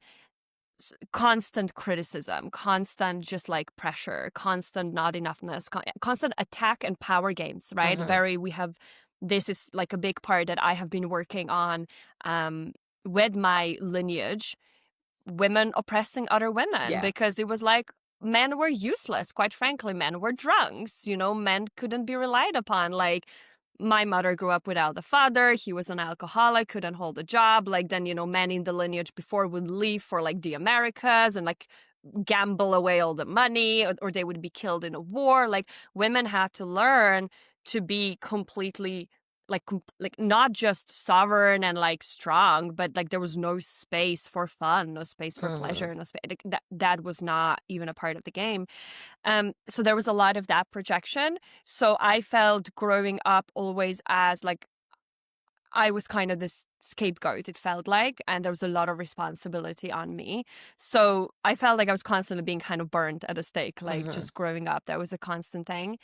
constant criticism, constant just like pressure, constant not enoughness, constant attack and power games, right? This is like a big part that I have been working on with my lineage, women oppressing other women, because it was like men were useless, quite frankly. Men were drunks, men couldn't be relied upon. Like my mother grew up without a father. He was an alcoholic, couldn't hold a job. Like then, men in the lineage before would leave for like the Americas and like gamble away all the money, or they would be killed in a war. Like women had to learn to be completely like not just sovereign and like strong, but like there was no space for fun, no space for pleasure, no space that was not even a part of the game. So there was a lot of that projection. So I felt growing up always as like I was kind of this scapegoat, it felt like, and there was a lot of responsibility on me. So I felt like I was constantly being kind of burnt at a stake, like just growing up. That was a constant thing.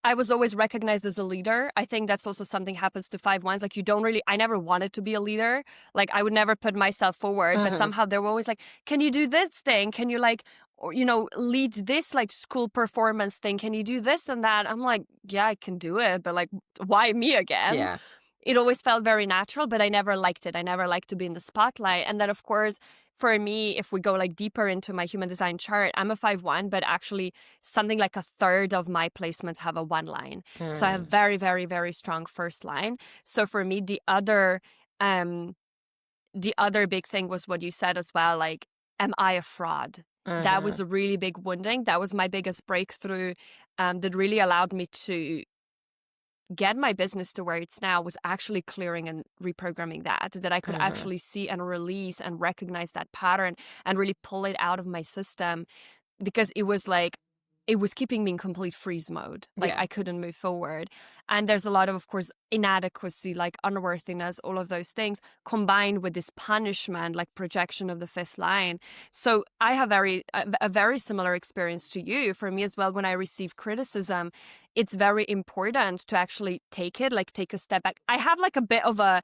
I was always recognized as a leader. I think that's also something happens to 5-1s. Like, you don't really, I never wanted to be a leader. Like, I would never put myself forward, but somehow they were always like, can you do this thing? Can you like, or, you know, lead this like school performance thing? Can you do this and that? I'm like, yeah, I can do it. But like, why me again? Yeah. It always felt very natural, but I never liked it. I never liked to be in the spotlight. And then, of course, for me, if we go like deeper into my human design chart, I'm a 5-1, but actually something like a third of my placements have a 1 line. So I have very, very, very strong first line. So for me, the other big thing was what you said as well, like, am I a fraud? That was a really big wounding. That was my biggest breakthrough that really allowed me to get my business to where it's now, was actually clearing and reprogramming that I could actually see and release and recognize that pattern and really pull it out of my system, because it was like, it was keeping me in complete freeze mode. Like, I couldn't move forward. And there's a lot of course, inadequacy, like unworthiness, all of those things combined with this punishment, like projection of the 5th line. So I have a very similar experience to you. For me as well, when I receive criticism, it's very important to actually take it, like take a step back. I have like a bit of a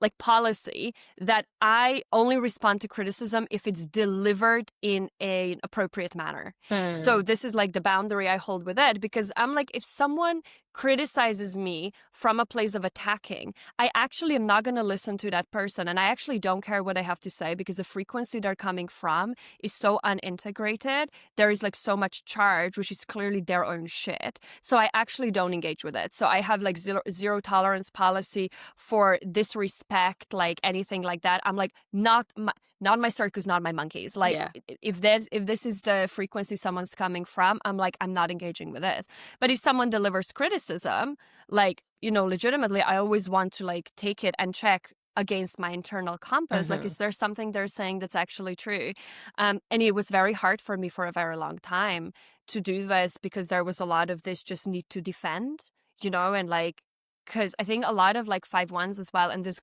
like policy that I only respond to criticism if it's delivered in an appropriate manner. So this is like the boundary I hold with it, because I'm like, if someone criticizes me from a place of attacking, I actually am not going to listen to that person. And I actually don't care what I have to say, because the frequency they're coming from is so unintegrated. There is like so much charge, which is clearly their own shit. So I actually don't engage with it. So I have like zero tolerance policy for disrespect, like anything like that. I'm like, not my circus, not my monkeys. Like, if this is the frequency someone's coming from, I'm like, I'm not engaging with it. But if someone delivers criticism, like, you know, legitimately, I always want to like take it and check against my internal compass. Like, is there something they're saying that's actually true? And it was very hard for me for a very long time to do this, because there was a lot of this just need to defend, you know, and like, because I think a lot of like 5-1s as well, and this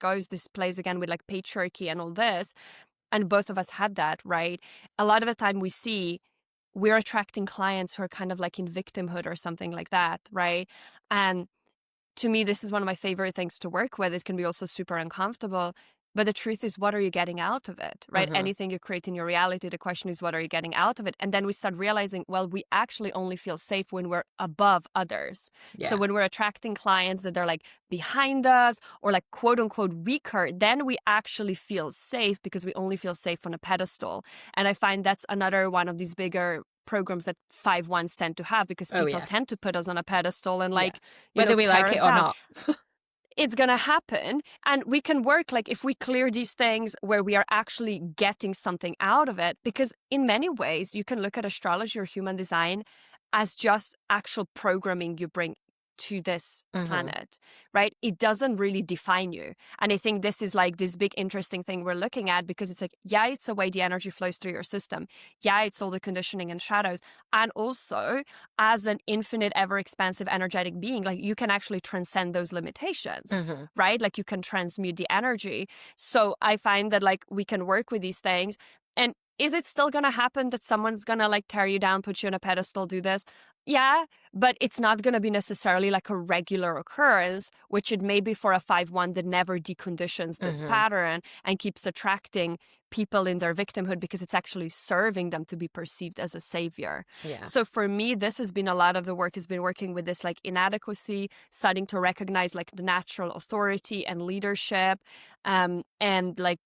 plays again with like patriarchy and all this, and both of us had that, right? A lot of the time we see we're attracting clients who are kind of like in victimhood or something like that, right? And to me, this is one of my favorite things to work with. It can be also super uncomfortable. But the truth is, what are you getting out of it, right? Anything you create in your reality, the question is, what are you getting out of it? And then we start realizing, well, we actually only feel safe when we're above others. So when we're attracting clients that they're like behind us or like quote unquote weaker, then we actually feel safe, because we only feel safe on a pedestal. And I find that's another one of these bigger programs that 5-1s tend to have, because people tend to put us on a pedestal and like, whether we like it or not. It's going to happen. And we can work, like, if we clear these things where we are actually getting something out of it, because in many ways you can look at astrology or human design as just actual programming you bring to this planet, right? It doesn't really define you. And I think this is like this big interesting thing we're looking at, because it's like, yeah, it's the way the energy flows through your system. Yeah, it's all the conditioning and shadows. And also, as an infinite, ever expansive energetic being, like, you can actually transcend those limitations, right? Like, you can transmute the energy. So I find that like we can work with these things. And is it still going to happen that someone's going to like tear you down, put you on a pedestal, do this? Yeah, but it's not going to be necessarily like a regular occurrence, which it may be for a 5-1 that never deconditions this pattern and keeps attracting people in their victimhood, because it's actually serving them to be perceived as a savior. So for me, this has been a lot of the work, has been working with this like inadequacy, starting to recognize like the natural authority and leadership, and like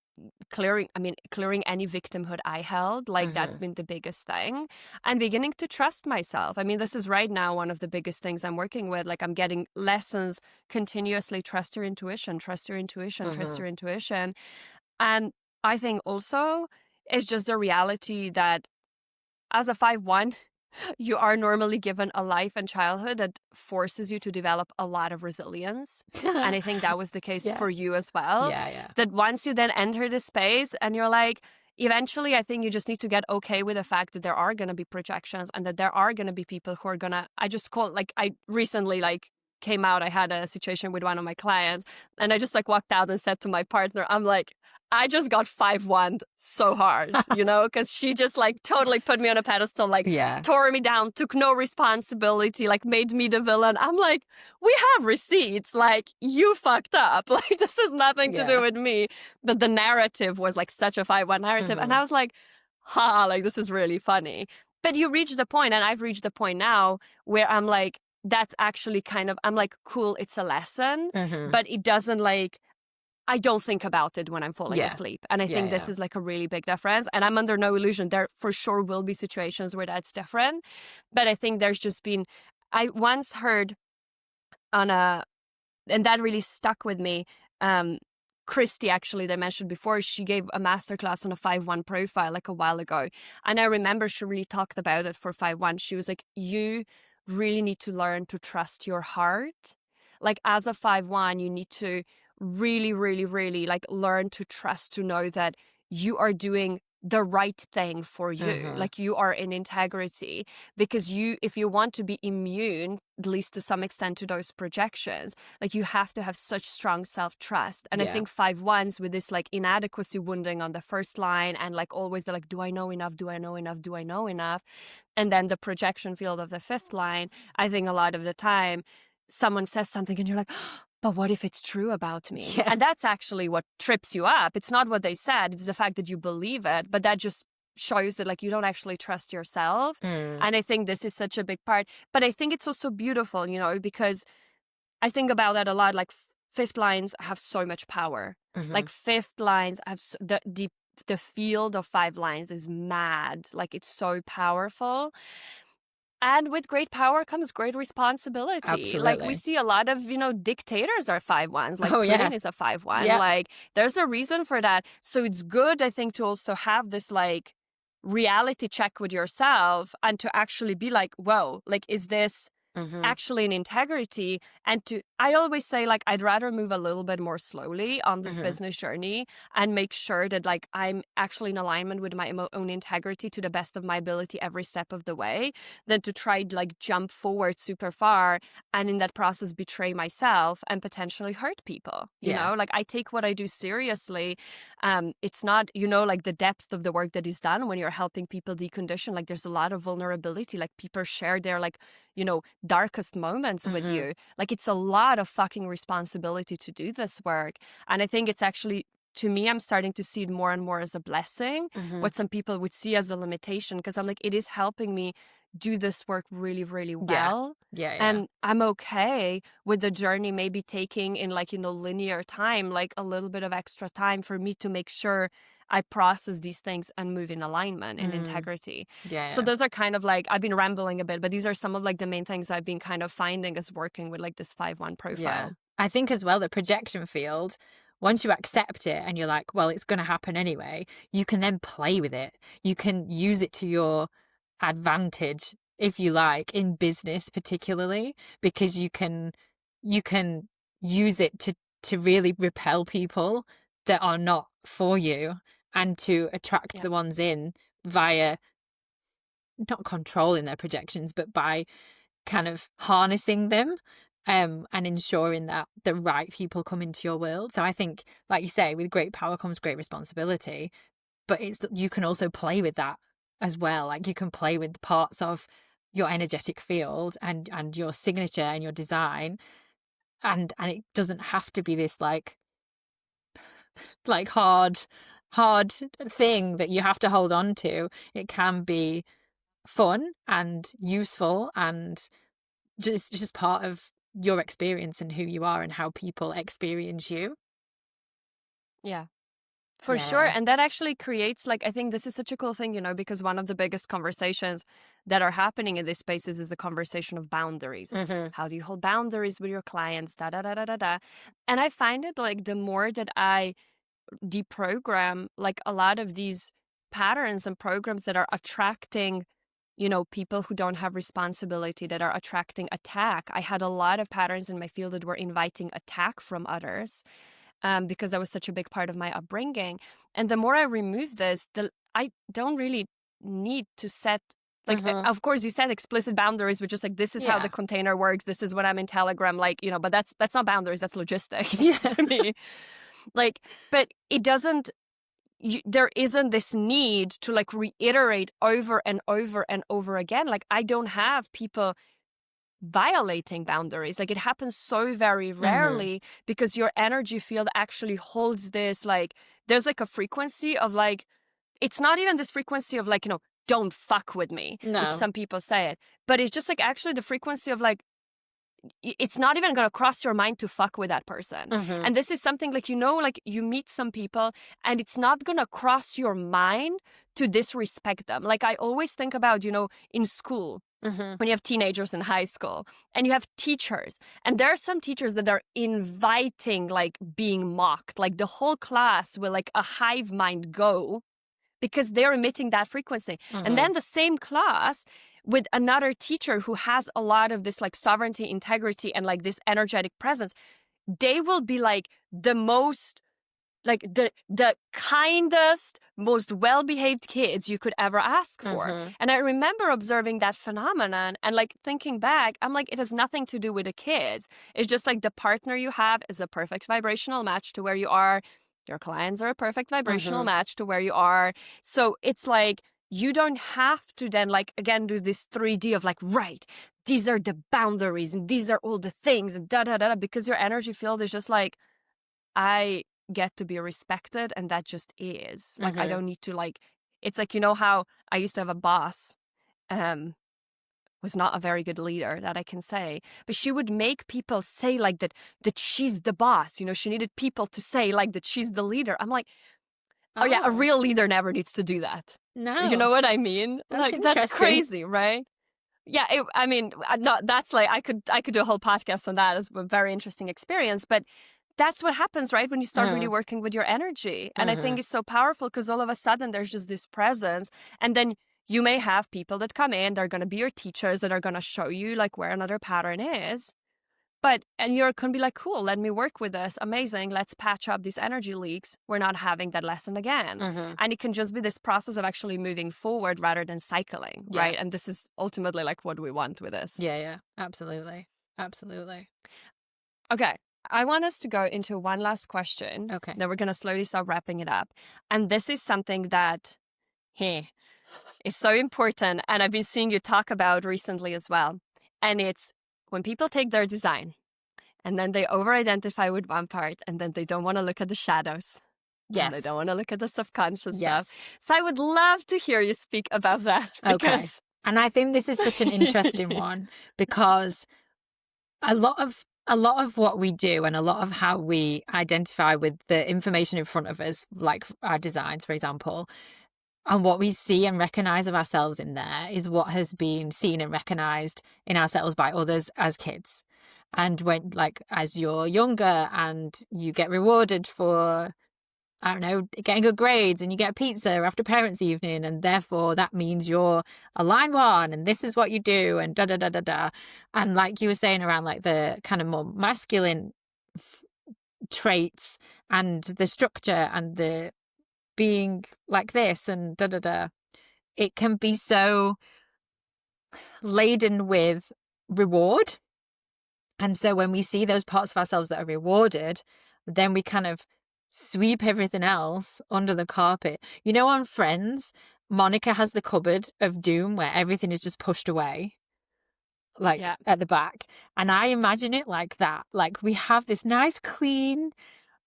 clearing any victimhood I held. Like, that's been the biggest thing, and beginning to trust myself. I mean, this is right now one of the biggest things I'm working with. Like, I'm getting lessons continuously. Trust your intuition, trust your intuition, trust your intuition. And I think also it's just the reality that as a 5-1, you are normally given a life and childhood that forces you to develop a lot of resilience. And I think that was the case for you as well. That once you then enter the space and you're like, eventually, I think you just need to get okay with the fact that there are going to be projections, and that there are going to be people who are going to, I just call, like, I recently like came out, I had a situation with one of my clients, and I just like walked out and said to my partner, I'm like, I just got 5-1 so hard, because she just like totally put me on a pedestal, like tore me down, took no responsibility, like made me the villain. I'm like, we have receipts, like you fucked up. Like this has nothing to do with me. But the narrative was like such a 5-1 narrative. And I was like, like this is really funny. But you reach the point, and I've reached the point now where I'm like, that's actually kind of, I'm like, cool, it's a lesson, but it doesn't like, I don't think about it when I'm falling asleep. And I think this is like a really big difference. And I'm under no illusion. There for sure will be situations where that's different. But I think there's just been, I once heard and that really stuck with me. Christy, actually, that I mentioned before, she gave a masterclass on a 5-1 profile like a while ago. And I remember she really talked about it for 5-1. She was like, you really need to learn to trust your heart. Like as a 5-1, you need to really, really, really like learn to trust, to know that you are doing the right thing for you. Like you are in integrity, because if you want to be immune, at least to some extent, to those projections, like you have to have such strong self-trust. And I think 5-1s with this like inadequacy wounding on the first line, and like always they're like, do I know enough? Do I know enough? Do I know enough? And then the projection field of the fifth line, I think a lot of the time someone says something and you're like, but what if it's true about me? Yeah. And that's actually what trips you up. It's not what they said. It's the fact that you believe it. But that just shows that like you don't actually trust yourself. And I think this is such a big part. But I think it's also beautiful, because I think about that a lot. Like fifth lines have so much power. Like fifth lines have the field of 5 lines is mad. Like it's so powerful. And with great power comes great responsibility. Absolutely. Like we see a lot of, dictators are 5-1s. Like Putin is a 5-1. Yeah. Like there's a reason for that. So it's good, I think, to also have this like reality check with yourself and to actually be like, whoa, like is this actually in integrity? And I always say like, I'd rather move a little bit more slowly on this business journey and make sure that like I'm actually in alignment with my own integrity to the best of my ability every step of the way, than to try like jump forward super far and in that process betray myself and potentially hurt people. You know, like I take what I do seriously. It's not, like the depth of the work that is done when you're helping people decondition. Like there's a lot of vulnerability. Like people share their like, darkest moments with you. Like it's a lot of fucking responsibility to do this work. And I think it's actually, to me, I'm starting to see it more and more as a blessing, what some people would see as a limitation, because I'm like, it is helping me do this work really, really well. Yeah. And I'm okay with the journey maybe taking in like, linear time, like a little bit of extra time for me to make sure I process these things and move in alignment and integrity. So those are kind of like, I've been rambling a bit, but these are some of like the main things I've been kind of finding as working with like this 5-1 profile. Yeah. I think as well, the projection field, once you accept it and you're like, well, it's going to happen anyway, you can then play with it. You can use it to your advantage, if you like, in business particularly, because you can use it to really repel people that are not for you and to attract the ones in via not controlling their projections, but by kind of harnessing them and ensuring that the right people come into your world. So I think, like you say, with great power comes great responsibility, but you can also play with that as well. Like you can play with parts of your energetic field and your signature and your design, and it doesn't have to be this like hard thing that you have to hold on to. It can be fun and useful and just part of your experience and who you are and how people experience you. Yeah. For sure. And that actually creates, like, I think this is such a cool thing, because one of the biggest conversations that are happening in these spaces is the conversation of boundaries. How do you hold boundaries with your clients? Da, da, da, da, da, da. And I find it like the more that I deprogram like a lot of these patterns and programs that are attracting, people who don't have responsibility, that are attracting attack. I had a lot of patterns in my field that were inviting attack from others. Because that was such a big part of my upbringing. And the more I remove this, I don't really need to set Like, of course, you said explicit boundaries, but just like, this is how the container works. This is when I'm in Telegram, like, but that's not boundaries. That's logistics to me. Like, but it doesn't, there isn't this need to like reiterate over and over and over again. Like, I don't have people violating boundaries. Like, it happens so very rarely because your energy field actually holds this, like, there's like a frequency of like, it's not even this frequency of like, don't fuck with me, which some people say it, but it's just like actually the frequency of like, it's not even going to cross your mind to fuck with that person. And this is something like, like you meet some people and it's not going to cross your mind to disrespect them. Like, I always think about, in school, when you have teenagers in high school and you have teachers, and there are some teachers that are inviting like being mocked, like the whole class will like a hive mind go because they're emitting that frequency. And then the same class with another teacher who has a lot of this like sovereignty, integrity, and like this energetic presence, they will be like the most, like the kindest, most well-behaved kids you could ever ask for. And I remember observing that phenomenon and like thinking back, I'm like, it has nothing to do with the kids. It's just like the partner you have is a perfect vibrational match to where you are. Your clients are a perfect vibrational match to where you are. So it's like, you don't have to then like, again, do this 3D of like, right, these are the boundaries and these are all the things and da-da-da, because your energy field is just like, I get to be respected and that just is. Like, I don't need to like, it's like, how I used to have a boss, was not a very good leader, that I can say, but she would make people say like that she's the boss. She needed people to say like that she's the leader. I'm like, oh yeah, a real leader never needs to do that. No. You know what I mean? That's crazy, right? Yeah, that's like, I could do a whole podcast on that. It's a very interesting experience, but that's what happens, right? When you start really working with your energy. And I think it's so powerful because all of a sudden there's just this presence. And then you may have people that come in, they're going to be your teachers that are going to show you like where another pattern is. And you're going to be like, cool, let me work with this. Amazing. Let's patch up these energy leaks. We're not having that lesson again. And it can just be this process of actually moving forward rather than cycling, right? And this is ultimately like what we want with this. Yeah. Absolutely. Okay. I want us to go into one last question. Okay. Then we're going to slowly start wrapping it up. And this is something that, is so important. And I've been seeing you talk about recently as well. And it's when people take their design and then they over-identify with one part and then they don't want to look at the shadows. Yes. And they don't want to look at the subconscious stuff. So I would love to hear you speak about that. Okay. And I think this is such an interesting one because a lot of what we do and a lot of how we identify with the information in front of us, like our designs, for example, and what we see and recognize of ourselves in there is what has been seen and recognized in ourselves by others as kids. And when, like, as you're younger and you get rewarded for, I don't know, getting good grades and you get pizza after parents' evening, and therefore that means you're a line one and this is what you do and da da da da da. And like you were saying around like the kind of more masculine traits and the structure and the being like this and da da da, it can be so laden with reward. And so when we see those parts of ourselves that are rewarded, then we kind of sweep everything else under the carpet. On Friends, Monica has the cupboard of doom where everything is just pushed away, like at the back. And I imagine it like that. Like, we have this nice, clean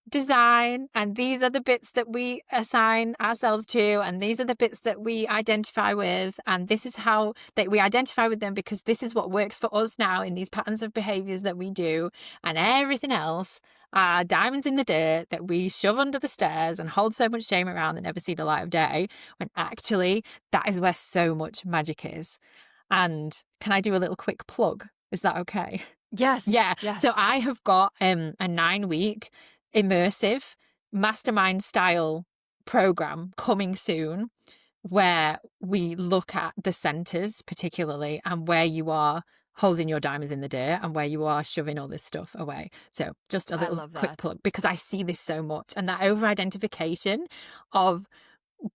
design, and these are the bits that we assign ourselves to, and these are the bits that we identify with, and this is how that we identify with them because this is what works for us now in these patterns of behaviors that we do, and everything else are diamonds in the dirt that we shove under the stairs and hold so much shame around that never see the light of day, when actually that is where so much magic is. And can I do a little quick plug? Is that okay? Yes. Yeah. Yes. So I have got a 9-week immersive mastermind style program coming soon where we look at the centers particularly and where you are holding your diamonds in the dirt and where you are shoving all this stuff away. So just a little quick plug, because I see this so much, and that over identification of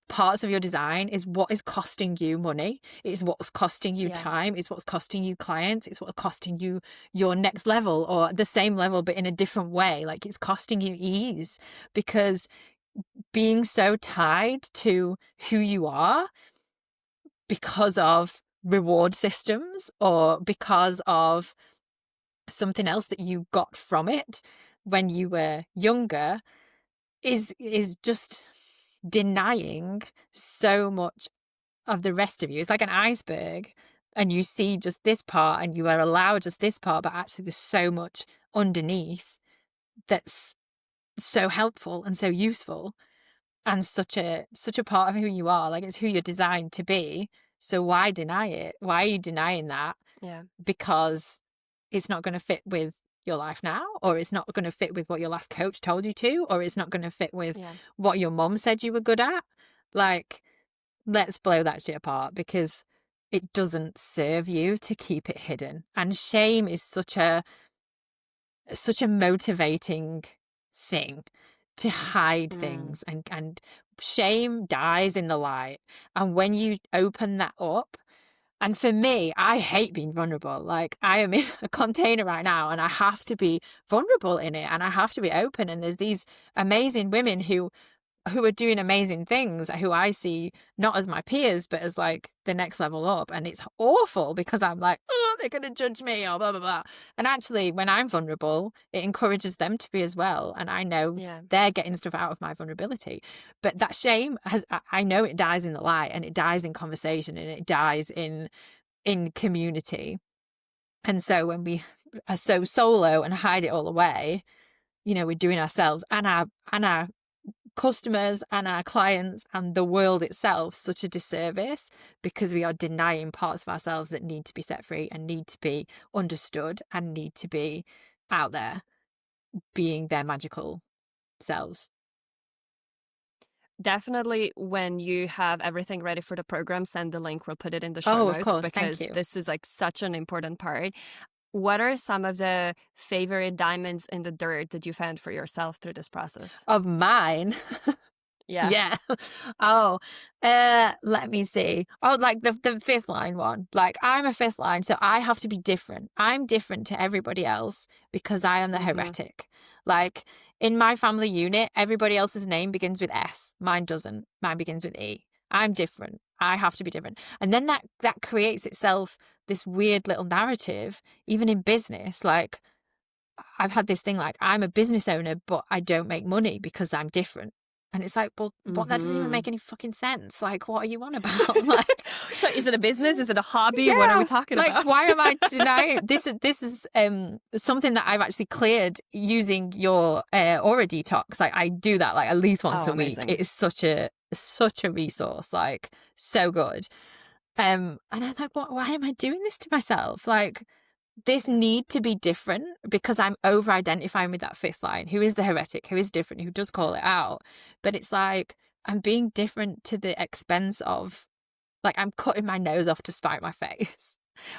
parts of your design is what is costing you money. It's what's costing you Yeah. time. It's what's costing you clients. It's what's costing you your next level or the same level, but in a different way. Like it's costing you ease, because being so tied to who you are because of reward systems or because of something else that you got from it when you were younger is just denying so much of the rest of you. It's like an iceberg, and you see just this part and you are allowed just this part, but actually there's so much underneath that's so helpful and so useful and such a part of who you are. Like it's who you're designed to be. So why deny it? Why are you denying that? Yeah. Because it's not going to fit with your life now, or it's not going to fit with what your last coach told you to, or it's not going to fit with what your mom said you were good at. Like, let's blow that shit apart, because it doesn't serve you to keep it hidden. And shame is such a motivating thing to hide things, and shame dies in the light. And when you open that up, and for me, I hate being vulnerable. Like I am in a container right now and I have to be vulnerable in it, and I have to be open. And there's these amazing women who are doing amazing things, who I see not as my peers, but as like the next level up. And it's awful because I'm like, oh, they're going to judge me or blah, blah, blah. And actually, when I'm vulnerable, it encourages them to be as well. And I know they're getting stuff out of my vulnerability. But that shame I know it dies in the light, and it dies in conversation, and it dies in community. And so when we are so solo and hide it all away, we're doing ourselves and our customers and our clients and the world itself such a disservice, because we are denying parts of ourselves that need to be set free and need to be understood and need to be out there being their magical selves. Definitely, when you have everything ready for the program, send the link. We'll put it in the show notes, of course. because Thank you. this is like such an important part. What are some of the favorite diamonds in the dirt that you found for yourself through this process? Of mine? Yeah. Oh, let me see. Oh, like the fifth line one. Like I'm a fifth line, so I have to be different. I'm different to everybody else because I am the heretic. Like in my family unit, everybody else's name begins with S. Mine doesn't. Mine begins with E. I'm different. I have to be different. And then that creates itself this weird little narrative, even in business. Like I've had this thing like, I'm a business owner, but I don't make money because I'm different. And it's like, well, that doesn't even make any fucking sense. Like, what are you on about? Like, so is it a business? Is it a hobby? What are we talking about? Like, why am I denying this? This is something that I've actually cleared using your Aura Detox. Like, I do that like at least once a week. It is such a resource. Like, so good. And I'm like, why am I doing this to myself? Like, this need to be different because I'm over identifying with that fifth line, who is the heretic, who is different, who does call it out. But it's like, I'm being different to the expense of, like, I'm cutting my nose off to spite my face.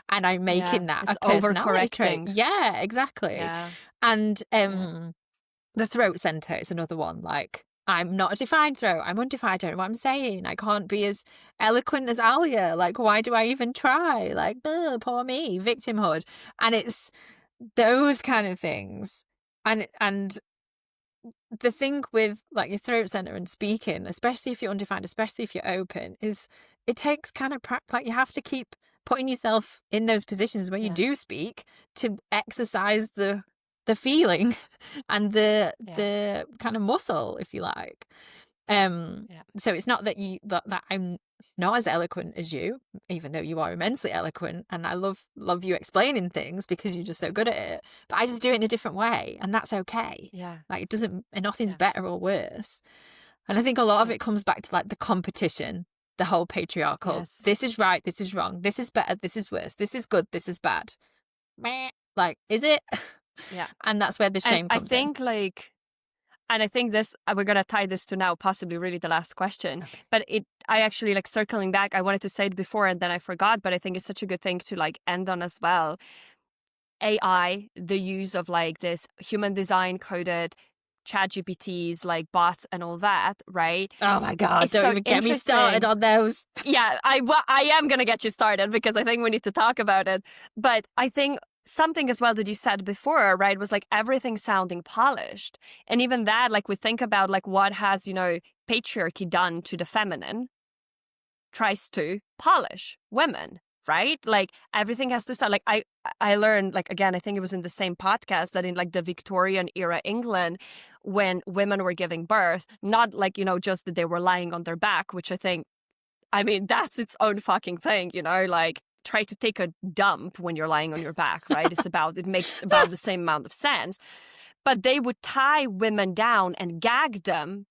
And I'm making that a personality trait. Yeah, exactly. Yeah. And the throat center is another one. Like, I'm not a defined throat. I'm undefined. I don't know what I'm saying. I can't be as eloquent as Alja. Like, why do I even try? Like, poor me, victimhood. And it's those kind of things. And the thing with like your throat center and speaking, especially if you're undefined, especially if you're open, is it takes kind of practice. Like, you have to keep putting yourself in those positions where you do speak to exercise the feeling and the kind of muscle, if you like. So it's not that that I'm not as eloquent as you, even though you are immensely eloquent, and I love you explaining things because you're just so good at it. But I just do it in a different way, and that's okay. Yeah, like it doesn't, nothing's better or worse. And I think a lot of it comes back to like the competition, the whole patriarchal. Yes. This is right, this is wrong, this is better, this is worse, this is good, this is bad. Like, is it? Yeah. And that's where the shame comes in. And I think this, we're going to tie this to now possibly really the last question. Okay. But I actually, like, circling back, I wanted to say it before and then I forgot, but I think it's such a good thing to like end on as well. AI, the use of like this human design coded ChatGPTs, like bots and all that, right? Oh my God, It's don't so even get me started interesting. on those. Yeah, I am going to get you started because I think we need to talk about it. But I think something as well that you said before, right, was like everything sounding polished. And even that, like we think about like what has, patriarchy done to the feminine, tries to polish women, right? Like everything has to sound like I learned, like, again, I think it was in the same podcast, that in like the Victorian era England, when women were giving birth, not like, just that they were lying on their back, which I mean, that's its own fucking thing, like try to take a dump when you're lying on your back, right? It makes about the same amount of sense. But they would tie women down and gag them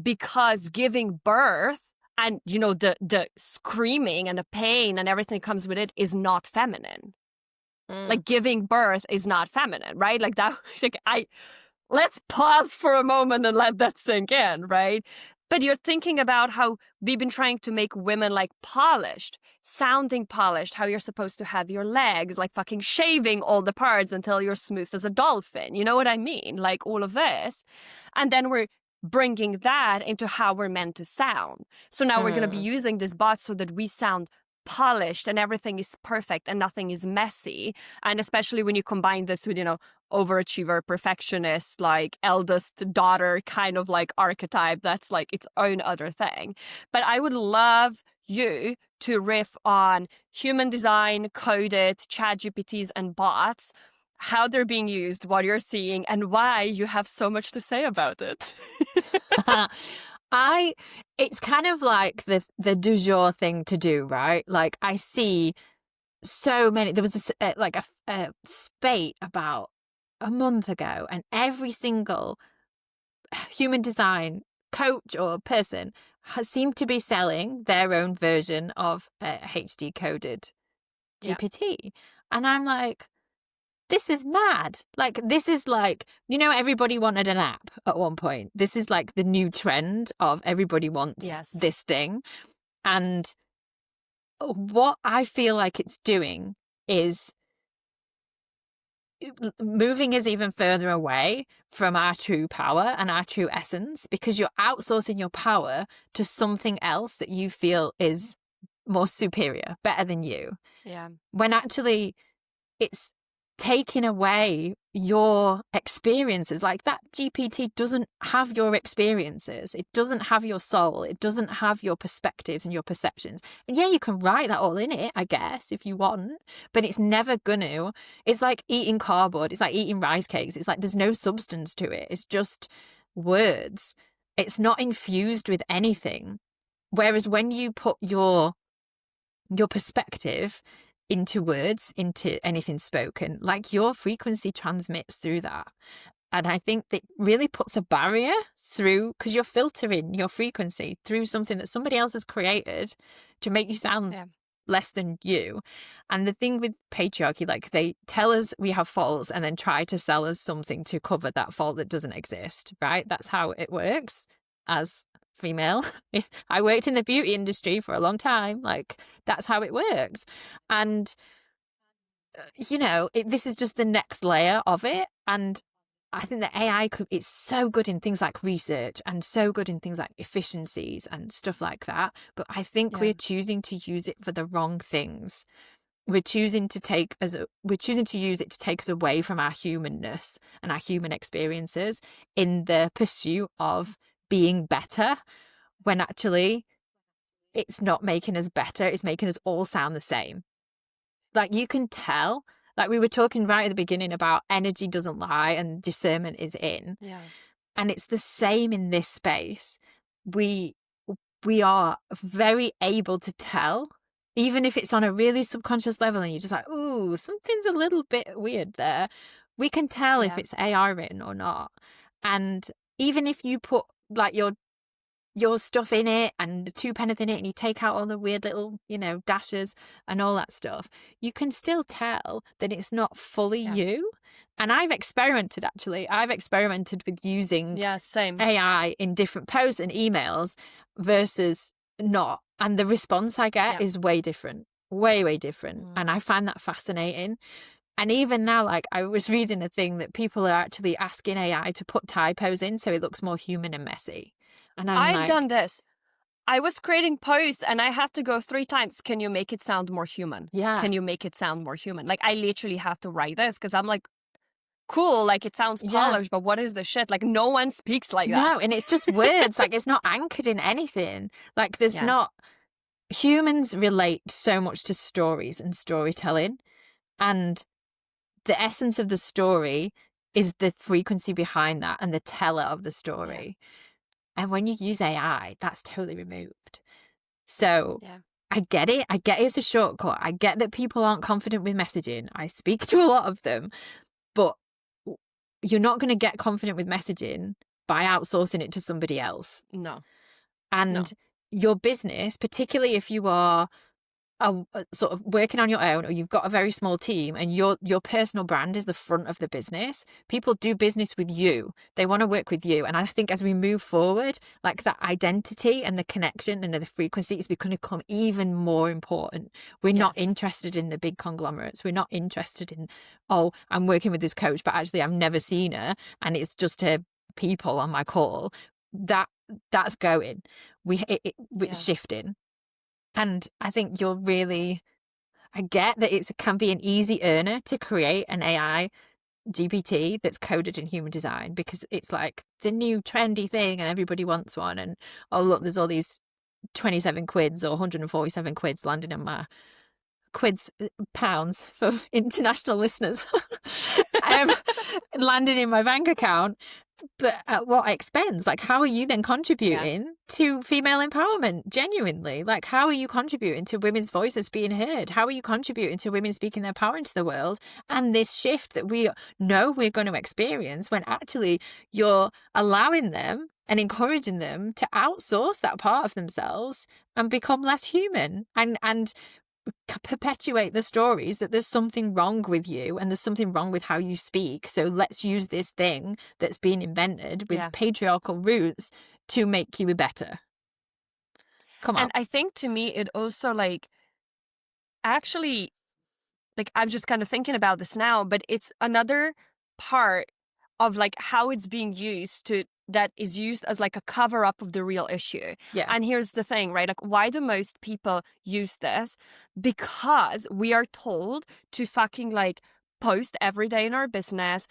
because giving birth and, the screaming and the pain and everything that comes with it is not feminine. Like giving birth is not feminine, right? Like that, like let's pause for a moment and let that sink in, right? But you're thinking about how we've been trying to make women like polished, sounding polished, how you're supposed to have your legs, like fucking shaving all the parts until you're smooth as a dolphin. You know what I mean? Like all of this. And then we're bringing that into how we're meant to sound. So now we're going to be using this bot so that we sound polished and everything is perfect and nothing is messy. And especially when you combine this with, overachiever, perfectionist, like eldest daughter kind of like archetype, that's like its own other thing. But I would love you to riff on human design, coded, ChatGPTs and bots, how they're being used, what you're seeing, and why you have so much to say about it. It's kind of like the du jour thing to do, right? Like I see so many. There was a spate about a month ago, and every single human design coach or person has seemed to be selling their own version of a HD coded GPT, and I'm like, this is mad. Like, this is like, everybody wanted an app at one point. This is like the new trend of everybody wants this thing. And what I feel like it's doing is moving us even further away from our true power and our true essence, because you're outsourcing your power to something else that you feel is more superior, better than you. Yeah. When actually it's taking away your experiences. Like that GPT doesn't have your experiences. It doesn't have your soul. It doesn't have your perspectives and your perceptions. And yeah, you can write that all in it, I guess, if you want, but it's never gonna. It's like eating cardboard. It's like eating rice cakes. It's like there's no substance to it. It's just words. It's not infused with anything. Whereas when you put your perspective into words, into anything spoken, like your frequency transmits through that. And I think that really puts a barrier through, because you're filtering your frequency through something that somebody else has created to make you sound less than you. And the thing with patriarchy, like they tell us we have faults and then try to sell us something to cover that fault that doesn't exist, right? That's how it works as female. I worked in the beauty industry for a long time. Like that's how it works. And this is just the next layer of it. And I think that AI it's so good in things like research and so good in things like efficiencies and stuff like that. But I think we're choosing to use it for the wrong things. We're choosing to use it to take us away from our humanness and our human experiences in the pursuit of being better, when actually it's not making us better. It's making us all sound the same. Like you can tell, like we were talking right at the beginning about energy doesn't lie and discernment is in. Yeah. And it's the same in this space. We are very able to tell, even if it's on a really subconscious level and you're just like, ooh, something's a little bit weird there. We can tell if it's AI written or not. And even if you put like your stuff in it and the 2 penneth in it and you take out all the weird little, dashes and all that stuff, you can still tell that it's not fully you. And I've experimented with using AI in different posts and emails versus not. And the response I get is way different, way different. And I find that fascinating And even now, like I was reading a thing that people are actually asking AI to put typos in so it looks more human and messy. And I'm I've like, done this. I was creating posts and I had to go 3 times. Can you make it sound more human? yeah, Can you make it sound more human? Like, I literally had to write this because I'm like, cool, like it sounds yeah. polished, but what is the shit? Like, no one speaks like that. No, and it's just words. Like it's not anchored in anything. Like there's Yeah. not. Humans relate so much to stories and storytelling, and the essence of the story is the frequency behind that and the teller of the story. And when you use AI, that's totally removed. So Yeah. I get it. I get it's a shortcut. I get that people aren't confident with messaging. I speak to a lot of them, but you're not going to get confident with messaging by outsourcing it to somebody else. No. And your business, particularly if you are sort of working on your own or you've got a very small team and your personal brand is the front of the business, people do business with you. They want to work with you. And I think as we move forward, like that identity and the connection and the frequency is going to become even more important. We're not interested in the big conglomerates. We're not interested in, oh, I'm working with this coach, but actually I've never seen her and it's just her people on my call. That's going. It's shifting. And I think I get that it can be an easy earner to create an AI GPT that's coded in human design because it's like the new trendy thing and everybody wants one. And oh, look, there's all these 27 quids or 147 quids landing in my pounds for international listeners landed in my bank account. But at what expense? Like, how are you then contributing to female empowerment genuinely? Like, how are you contributing to women's voices being heard? How are you contributing to women speaking their power into the world? And this shift that we know we're going to experience when actually you're allowing them and encouraging them to outsource that part of themselves and become less human and perpetuate the stories that there's something wrong with you and there's something wrong with how you speak. So let's use this thing that's been invented with patriarchal roots to make you better. Come on. And I think to me, it also actually, I'm just kind of thinking about this now, but it's another part of how it's being used that is used as a cover up of the real issue. Yeah. And here's the thing, right? Why do most people use this? Because we are told to fucking post every day in our business,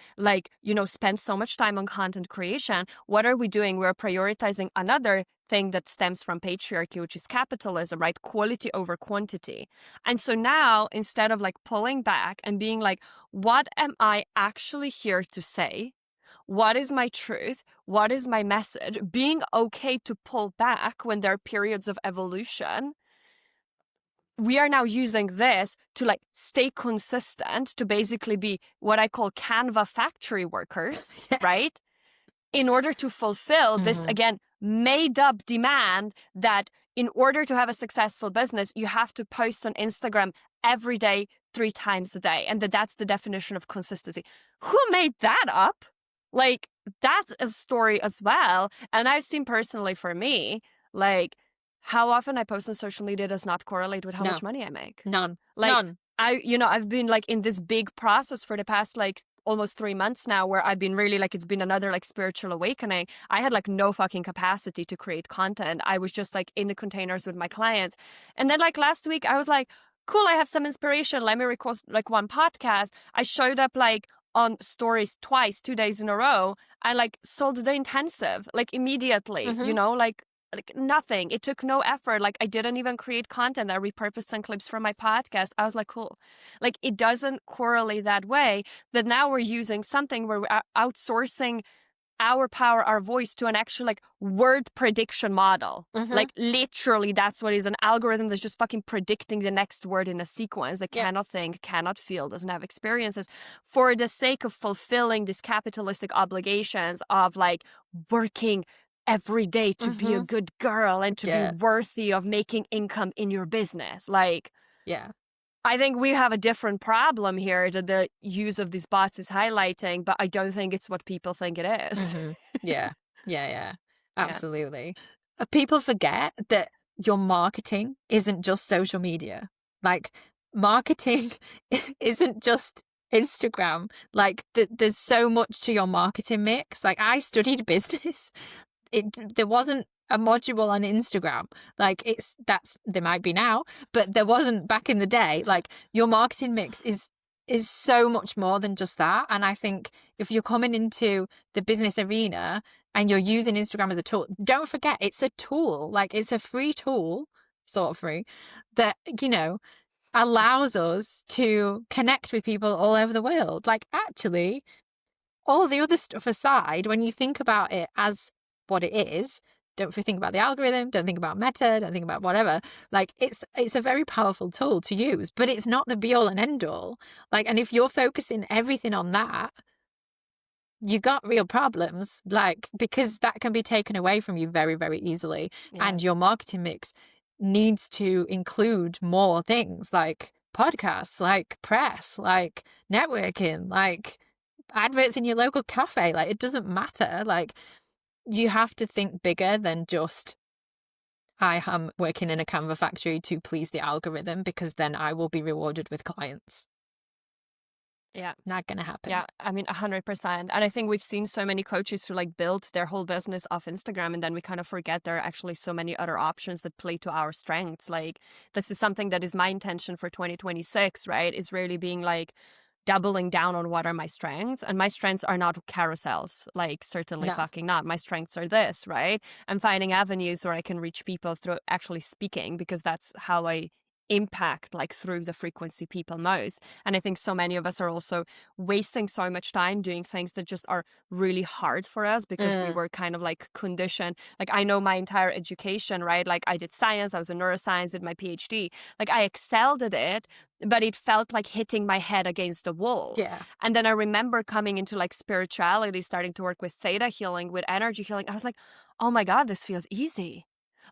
spend so much time on content creation. What are we doing? We're prioritizing another thing that stems from patriarchy, which is capitalism, right? Quality over quantity. And so now, instead of pulling back and being what am I actually here to say? What is my truth? What is my message? Being okay to pull back when there are periods of evolution. We are now using this to stay consistent, to basically be what I call Canva factory workers, right? In order to fulfill this, again, made up demand that in order to have a successful business, you have to post on Instagram every day, 3 times a day. And that's the definition of consistency. Who made that up? That's a story as well. And I've seen personally for me, how often I post on social media does not correlate with how much money I make. None. I've been in this big process for the past almost 3 months now where I've been really it's been another spiritual awakening. I had no fucking capacity to create content. I was just in the containers with my clients. And then last week I was cool, I have some inspiration. Let me record one podcast. I showed up on stories twice, 2 days in a row. I sold the intensive immediately, nothing. It took no effort. I didn't even create content. I repurposed some clips from my podcast. I was cool. It doesn't correlate that way. That now we're using something where we're outsourcing our power, our voice to an actual word prediction model. Literally, that's what is an algorithm that's just fucking predicting the next word in a sequence that cannot think, cannot feel, doesn't have experiences for the sake of fulfilling these capitalistic obligations of working every day to be a good girl and to be worthy of making income in your business. I think we have a different problem here that the use of these bots is highlighting, but I don't think it's what people think it is. Yeah. Absolutely. People forget that your marketing isn't just social media. Marketing isn't just Instagram. Like there's so much to your marketing mix. Like I studied business. There wasn't a module on Instagram. Like there might be now, but there wasn't back in the day. Like your marketing mix is so much more than just that. And I think if you're coming into the business arena and you're using Instagram as a tool, don't forget it's a tool. Like it's a free tool, sort of free, that, you know, allows us to connect with people all over the world. Like actually, all the other stuff aside, when you think about it as what it is, don't think about the algorithm, don't think about meta, don't think about whatever. Like it's a very powerful tool to use, but it's not the be all and end all. Like, and if you're focusing everything on that, you got real problems, like, because that can be taken away from you very, very easily. Yeah. And your marketing mix needs to include more things like podcasts, like press, like networking, like adverts in your local cafe. Like it doesn't matter. Like you have to think bigger than just, I am working in a Canva factory to please the algorithm because then I will be rewarded with clients. Yeah. Not going to happen. Yeah. I mean, 100%. And I think we've seen so many coaches who like build their whole business off Instagram. And then we kind of forget there are actually so many other options that play to our strengths. Like this is something that is my intention for 2026, right? Is really being like doubling down on what are my strengths. And my strengths are not carousels, like certainly fucking not. My strengths are this, right? And finding avenues where I can reach people through actually speaking, because that's how I impact, like through the frequency people most. And I think so many of us are also wasting so much time doing things that just are really hard for us because we were kind of like conditioned. Like I know my entire education, right? Like I did science, I was in neuroscience, did my PhD. Like I excelled at it, but it felt like hitting my head against a wall. Yeah. And then I remember coming into like spirituality, starting to work with theta healing, with energy healing. I was like, oh my God, this feels easy.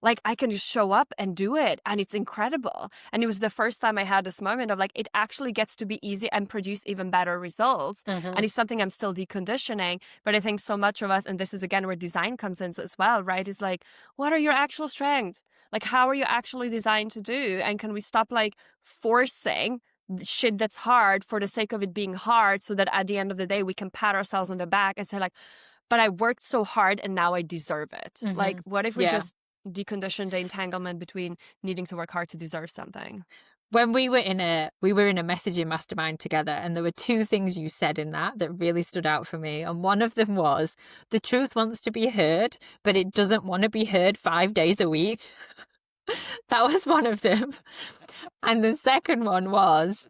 Like I can just show up and do it, and it's incredible. And it was the first time I had this moment of like, it actually gets to be easy and produce even better results. And it's something I'm still deconditioning. But I think so much of us, and this is again where design comes in as well, right? Is like, what are your actual strengths? Like, how are you actually designed to do? And can we stop like forcing shit that's hard for the sake of it being hard, so that at the end of the day, we can pat ourselves on the back and say like, but I worked so hard and now I deserve it. Like, what if we just decondition the entanglement between needing to work hard to deserve something? When we were in a messaging mastermind together, and there were two things you said in that really stood out for me. And one of them was, the truth wants to be heard, but it doesn't want to be heard 5 days a week. That was one of them. And the second one was,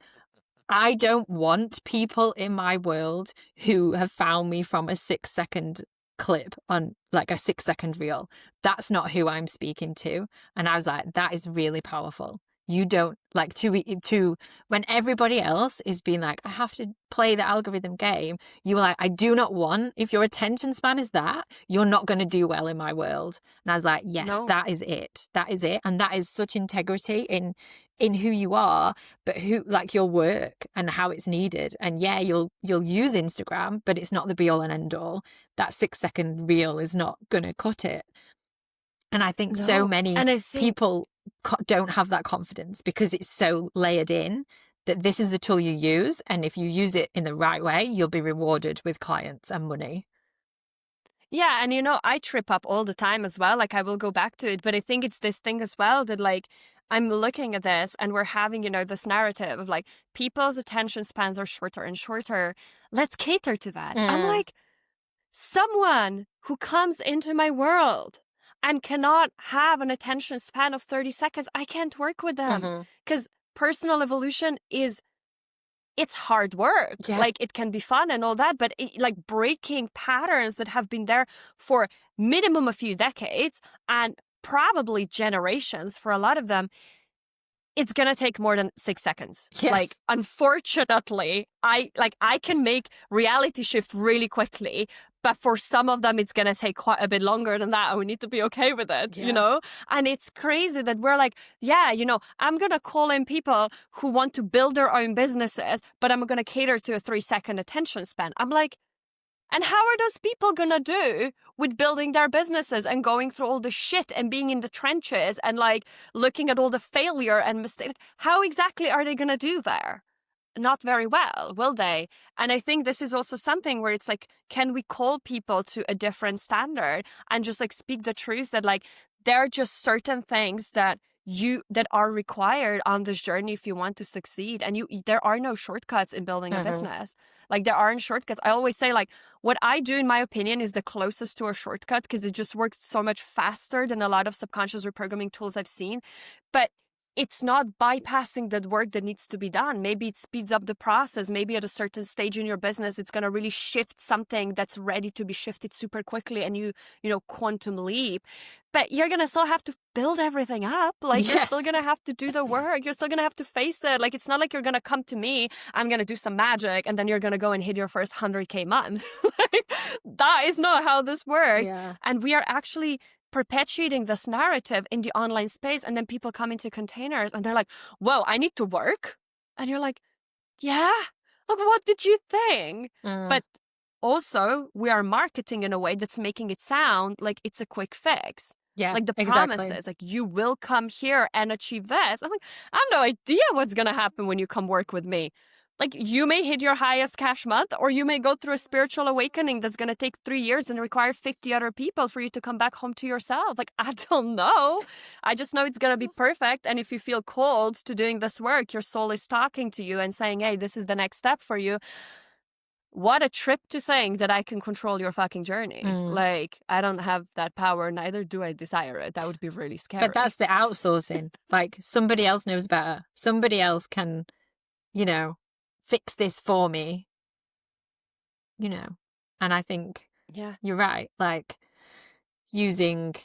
I don't want people in my world who have found me from a 6-second clip on like a 6-second reel. That's not who I'm speaking to. And I was like, that is really powerful. You don't like to when everybody else is being like, I have to play the algorithm game. You were like, I do not want, if your attention span is that, you're not going to do well in my world. And I was like, yes, that is it. That is it. And that is such integrity in who you are, but who, like your work and how it's needed. And yeah, you'll use Instagram, but it's not the be all and end all. That 6-second reel is not going to cut it. And I think so many people don't have that confidence because it's so layered in that this is the tool you use. And if you use it in the right way, you'll be rewarded with clients and money. Yeah. And, you know, I trip up all the time as well. Like I will go back to it. But I think it's this thing as well that like, I'm looking at this and we're having, you know, this narrative of like people's attention spans are shorter and shorter. Let's cater to that. I'm like, someone who comes into my world and cannot have an attention span of 30 seconds, I can't work with them. Because personal evolution it's hard work. Yeah. Like it can be fun and all that, but like breaking patterns that have been there for minimum a few decades and probably generations for a lot of them, it's going to take more than 6 seconds. Yes. Like, unfortunately, I can make reality shift really quickly, but for some of them, it's going to take quite a bit longer than that. And we need to be okay with it, you know? And it's crazy that we're like, yeah, you know, I'm going to call in people who want to build their own businesses, but I'm going to cater to a 3-second attention span. I'm like, and how are those people going to do with building their businesses and going through all the shit and being in the trenches and like looking at all the failure and mistake? How exactly are they going to do there? not very well, will they? And I think this is also something where it's like, can we call people to a different standard and just like speak the truth that like there are just certain things that are required on this journey if you want to succeed, and there are no shortcuts in building a business. Like there aren't shortcuts. I always say like what I do in my opinion is the closest to a shortcut because it just works so much faster than a lot of subconscious reprogramming tools I've seen. But it's not bypassing the work that needs to be done. Maybe it speeds up the process. Maybe at a certain stage in your business, it's going to really shift something that's ready to be shifted super quickly and you quantum leap. But you're going to still have to build everything up. Like you're still going to have to do the work. You're still going to have to face it. Like it's not like you're going to come to me, I'm going to do some magic, and then you're going to go and hit your first 100K month. Like, that is not how this works. Yeah. And we are actually perpetuating this narrative in the online space, and then people come into containers and they're like, whoa, I need to work. And you're like, yeah, like what did you think? But also we are marketing in a way that's making it sound like it's a quick fix. Yeah, like the exactly. promises, like you will come here and achieve this. I'm like, I have no idea what's gonna happen when you come work with me. Like you may hit your highest cash month, or you may go through a spiritual awakening that's going to take 3 years and require 50 other people for you to come back home to yourself. Like, I don't know. I just know it's going to be perfect. And if you feel called to doing this work, your soul is talking to you and saying, hey, this is the next step for you. What a trip to think that I can control your fucking journey. Like, I don't have that power. Neither do I desire it. That would be really scary. But that's the outsourcing. Like somebody else knows better. Somebody else can, fix this for me, and I think you're right, like using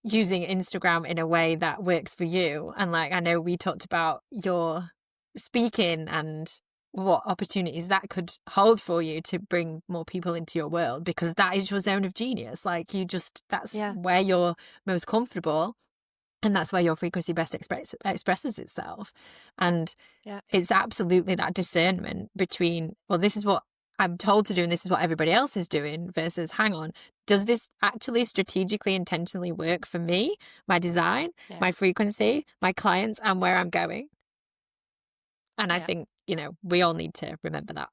Instagram in a way that works for you. And like I know we talked about your speaking and what opportunities that could hold for you to bring more people into your world, because that is your zone of genius. Like that's where you're most comfortable. And that's where your frequency best expresses itself. And it's absolutely that discernment between, well, this is what I'm told to do and this is what everybody else is doing, versus, hang on, does this actually strategically, intentionally work for me, my design, my frequency, my clients, and where I'm going? And I think, we all need to remember that.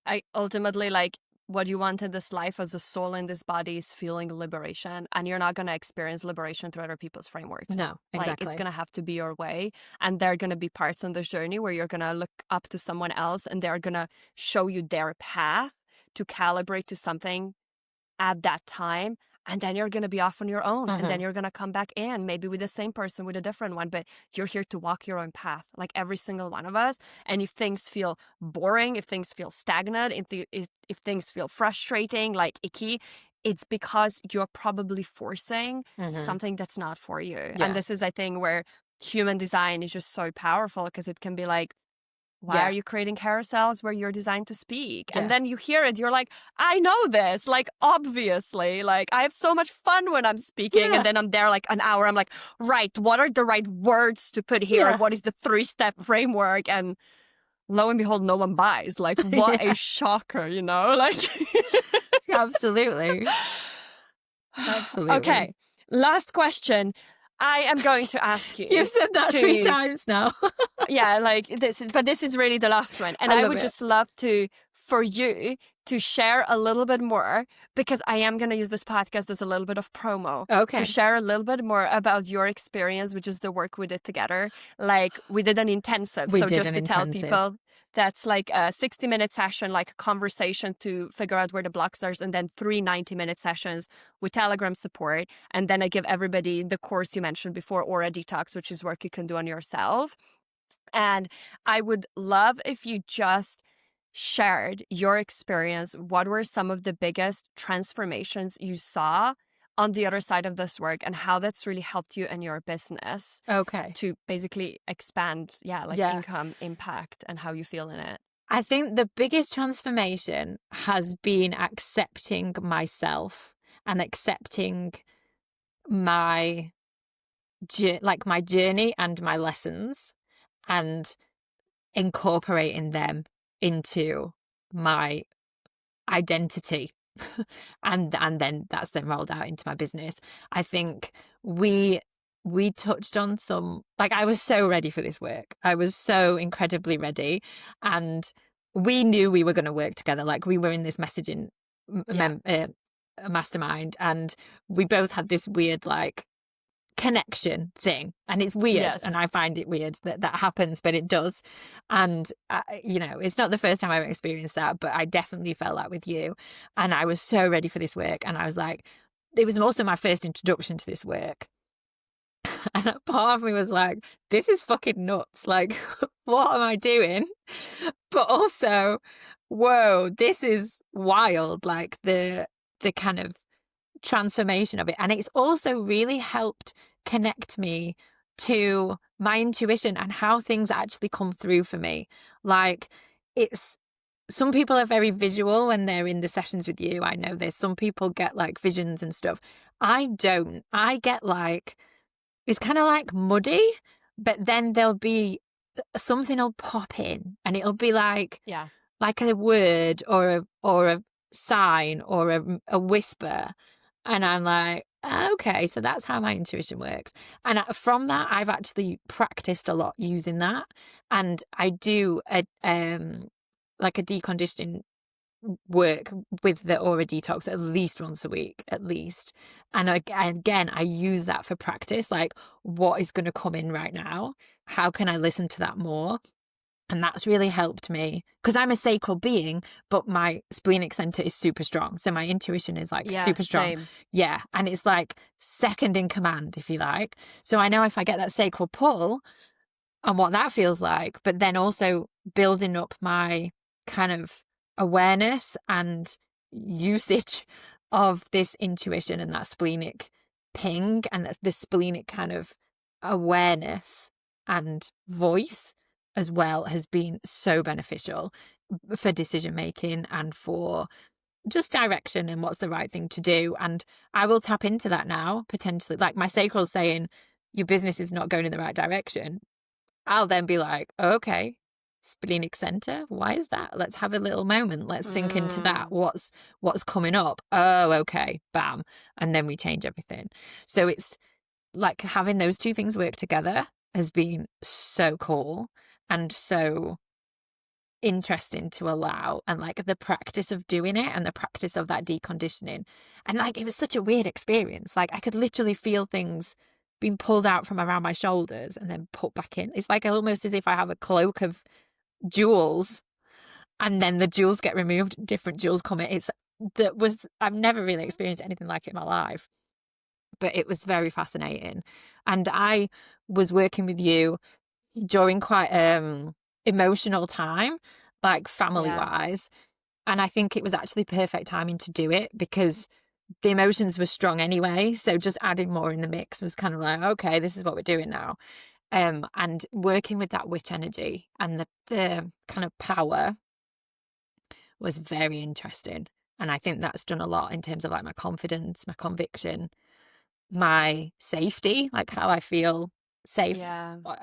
I ultimately, like, what you want in this life as a soul in this body is feeling liberation, and you're not going to experience liberation through other people's frameworks. No, exactly. Like, it's going to have to be your way, and there are going to be parts on this journey where you're going to look up to someone else and they're going to show you their path to calibrate to something at that time. And then you're going to be off on your own. And then you're going to come back in, maybe with the same person, with a different one. But you're here to walk your own path, like every single one of us. And if things feel boring, if things feel stagnant, if things feel frustrating, like icky, it's because you're probably forcing something that's not for you. Yeah. And this is, I think, where human design is just so powerful, because it can be like, why are you creating carousels where you're designed to speak? And then you hear it, you're like, I know this, like, obviously, like, I have so much fun when I'm speaking. And then I'm there like an hour, I'm like, right, what are the right words to put here? What is the 3-step framework? And lo and behold, no one buys. Like, what a shocker, like. Absolutely. Absolutely. Okay, last question. I am going to ask you. You've said that 3 times now. Like this, but this is really the last one. And I would just love for you to share a little bit more, because I am going to use this podcast as a little bit of promo. Okay. To share a little bit more about your experience, which is the work we did together. Like, we did an intensive. Tell people, that's like a 60-minute session, like a conversation to figure out where the blocks are, and then 3 90-minute sessions with Telegram support. And then I give everybody the course you mentioned before, Aura Detox, which is work you can do on yourself. And I would love if you just shared your experience. What were some of the biggest transformations you saw on the other side of this work, and how that's really helped you in your business to basically expand income, impact, and how you feel in it? I think the biggest transformation has been accepting myself and accepting my journey and my lessons, and incorporating them into my identity. and then that's then rolled out into my business. I think we we touched on some, like, I was so ready for this work. I was so incredibly ready. And we knew we were going to work together. Like, we were in this messaging mastermind, and we both had this weird, like, connection thing. And it's weird. Yes. And I find it weird that that happens, but it does. And, it's not the first time I've experienced that, but I definitely felt that with you. And I was so ready for this work. And I was like, it was also my first introduction to this work. And a part of me was like, this is fucking nuts. Like, what am I doing? But also, whoa, this is wild. Like the kind of transformation of it. And it's also really helped connect me to my intuition and how things actually come through for me. Like, some people are very visual when they're in the sessions with you. I know there's some people get like visions and stuff. I don't. I get like, it's kind of like muddy, but then there'll be something will pop in and it'll be like a word or a sign or a whisper. And I'm like, okay, so that's how my intuition works. And from that, I've actually practiced a lot using that. And I do a deconditioning work with the aura detox at least once a week, at least. And again, I use that for practice. Like, what is going to come in right now? How can I listen to that more? And that's really helped me because I'm a sacral being, but my splenic center is super strong. So my intuition is like super strong. Same. Yeah. And it's like second in command, if you like. So I know if I get that sacral pull and what that feels like, but then also building up my kind of awareness and usage of this intuition and that splenic ping and the splenic kind of awareness and voice as well has been so beneficial for decision making and for just direction and what's the right thing to do. And I will tap into that now, potentially. Like, my sacral's saying your business is not going in the right direction. I'll then be like, okay, splenic center, why is that? Let's have a little moment. Let's sink into that. What's coming up? Oh, okay, bam. And then we change everything. So it's like having those two things work together has been so cool and so interesting to allow, and like the practice of doing it and the practice of that deconditioning. And like, it was such a weird experience. Like, I could literally feel things being pulled out from around my shoulders and then put back in. It's like almost as if I have a cloak of jewels and then the jewels get removed, different jewels come in. I've never really experienced anything like it in my life, but it was very fascinating. And I was working with you during quite emotional time, like family wise. And I think it was actually perfect timing to do it because the emotions were strong anyway. So just adding more in the mix was kind of like, okay, this is what we're doing now. And working with that witch energy and the kind of power was very interesting. And I think that's done a lot in terms of like my confidence, my conviction, my safety, like how I feel safe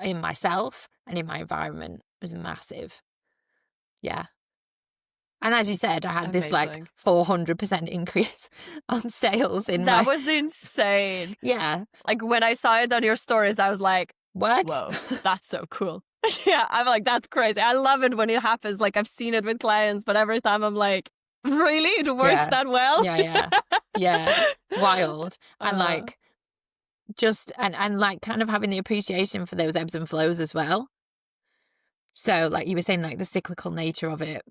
in myself and in my environment was massive. Yeah. And as you said, I had this like 400% increase on sales That was insane. Yeah. Like, when I saw it on your stories, I was like, what? Whoa, that's so cool. Yeah, I'm like, that's crazy. I love it when it happens. Like, I've seen it with clients, but every time I'm like, really? It works that well? Yeah. Wild. And like, just, and like kind of having the appreciation for those ebbs and flows as well. So like you were saying, like the cyclical nature of it.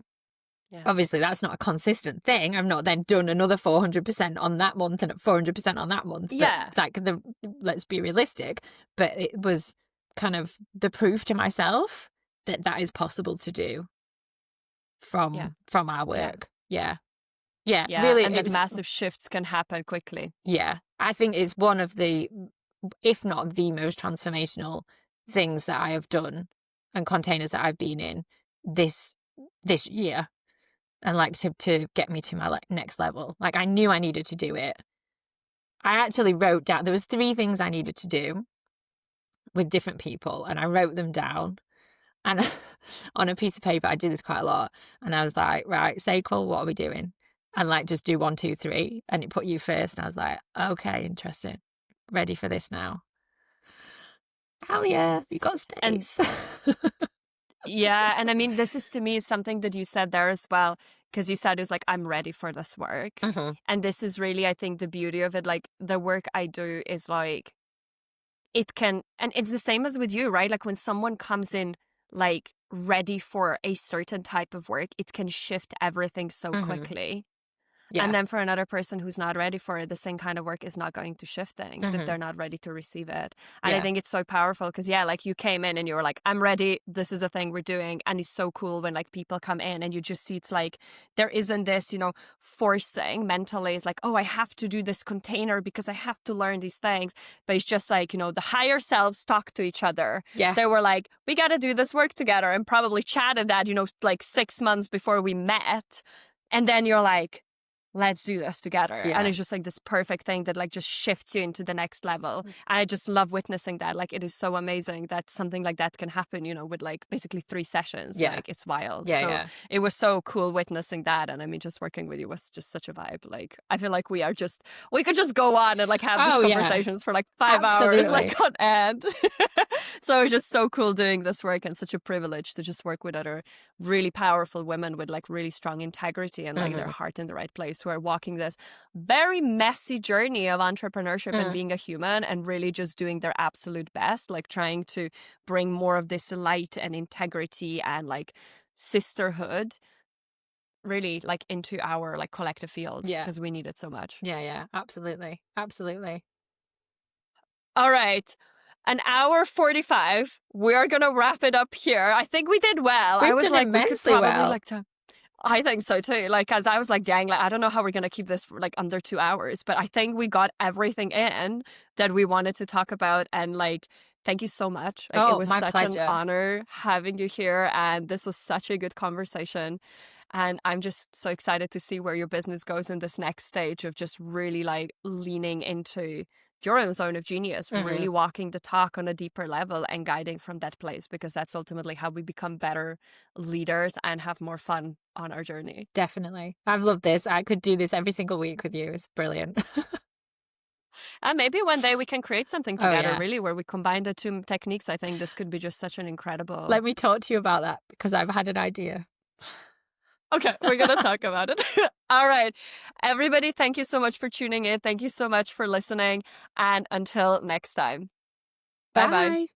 Yeah. Obviously, that's not a consistent thing. I've not then done another 400% on that month and 400% on that month. But like let's be realistic. But it was kind of the proof to myself that that is possible to do from our work. Yeah. Really, and that massive shifts can happen quickly. Yeah, I think it's one of the, if not the most transformational things that I have done and containers that I've been in this year. And like to get me to my like next level. Like, I knew I needed to do it. I actually wrote down, there was 3 things I needed to do with different people, and I wrote them down. And on a piece of paper, I did this quite a lot. And I was like, right, sacral, what are we doing? And like, just do 1, 2, 3. And it put you first. And I was like, okay, interesting. Ready for this now. hell yeah, you got And space. yeah, and I mean, this is to me something that you said there as well, because you said it was like, I'm ready for this work. Mhm. And this is really, I think, the beauty of it. Like, the work I do is like, it can, and it's the same as with you, right? Like, when someone comes in, like, ready for a certain type of work, it can shift everything so Mhm. quickly. Yeah. And then for another person who's not ready for it, the same kind of work is not going to shift things if Mhm. they're not ready to receive it. And I Yeah. think it's so powerful because, yeah, like you came in and you were like, I'm ready. This is the thing we're doing. And it's so cool when like people come in and you just see it's like there isn't this, you know, forcing mentally. It's like, oh, I have to do this container because I have to learn these things. But it's just like, you know, the higher selves talk to each other. Yeah. They were like, we got to do this work together, and probably chatted that, you know, like 6 months before we met. And then you're like, let's do this together. Yeah. And it's just like this perfect thing that like just shifts you into the next level. And I just love witnessing that. Like, it is so amazing that something like that can happen, you know, with like basically 3 sessions. Yeah. Like, it's wild. Yeah, So yeah. it was so cool witnessing that. And I mean, just working with you was just such a vibe. Like, I feel like we could just go on and like have Oh, these yeah. conversations for like 5 hours, Absolutely. like on end. So it's just so cool doing this work, and such a privilege to just work with other really powerful women with like really strong integrity and like their heart in the right place, who are walking this very messy journey of entrepreneurship and being a human, and really just doing their absolute best, like trying to bring more of this light and integrity and like sisterhood really like into our like collective field, Yeah. because we need it so much. Yeah, yeah. Absolutely. Absolutely. All right. An hour 45. We're gonna wrap it up here. I think we did well. We've I was done like, we could immensely probably well. like I think so too. Like, as I was like, dang, like, I don't know how we're gonna keep this for like under 2 hours, but I think we got everything in that we wanted to talk about. And like, thank you so much. Like, it Oh, was my such pleasure. an honor having you here, and this was such a good conversation. And I'm just so excited to see where your business goes in this next stage of just really like leaning into your own zone of genius, really walking the talk on a deeper level and guiding from that place, because that's ultimately how we become better leaders and have more fun on our journey. Definitely. I've loved this. I could do this every single week with you. It's brilliant. And maybe one day we can create something Oh, together, yeah. really, where we combine the two techniques. I think this could be just such an incredible. Let me talk to you about that, because I've had an idea. Okay, we're going to talk about it. All right. Everybody, thank you so much for tuning in. Thank you so much for listening. And until next time. Bye-bye. Bye.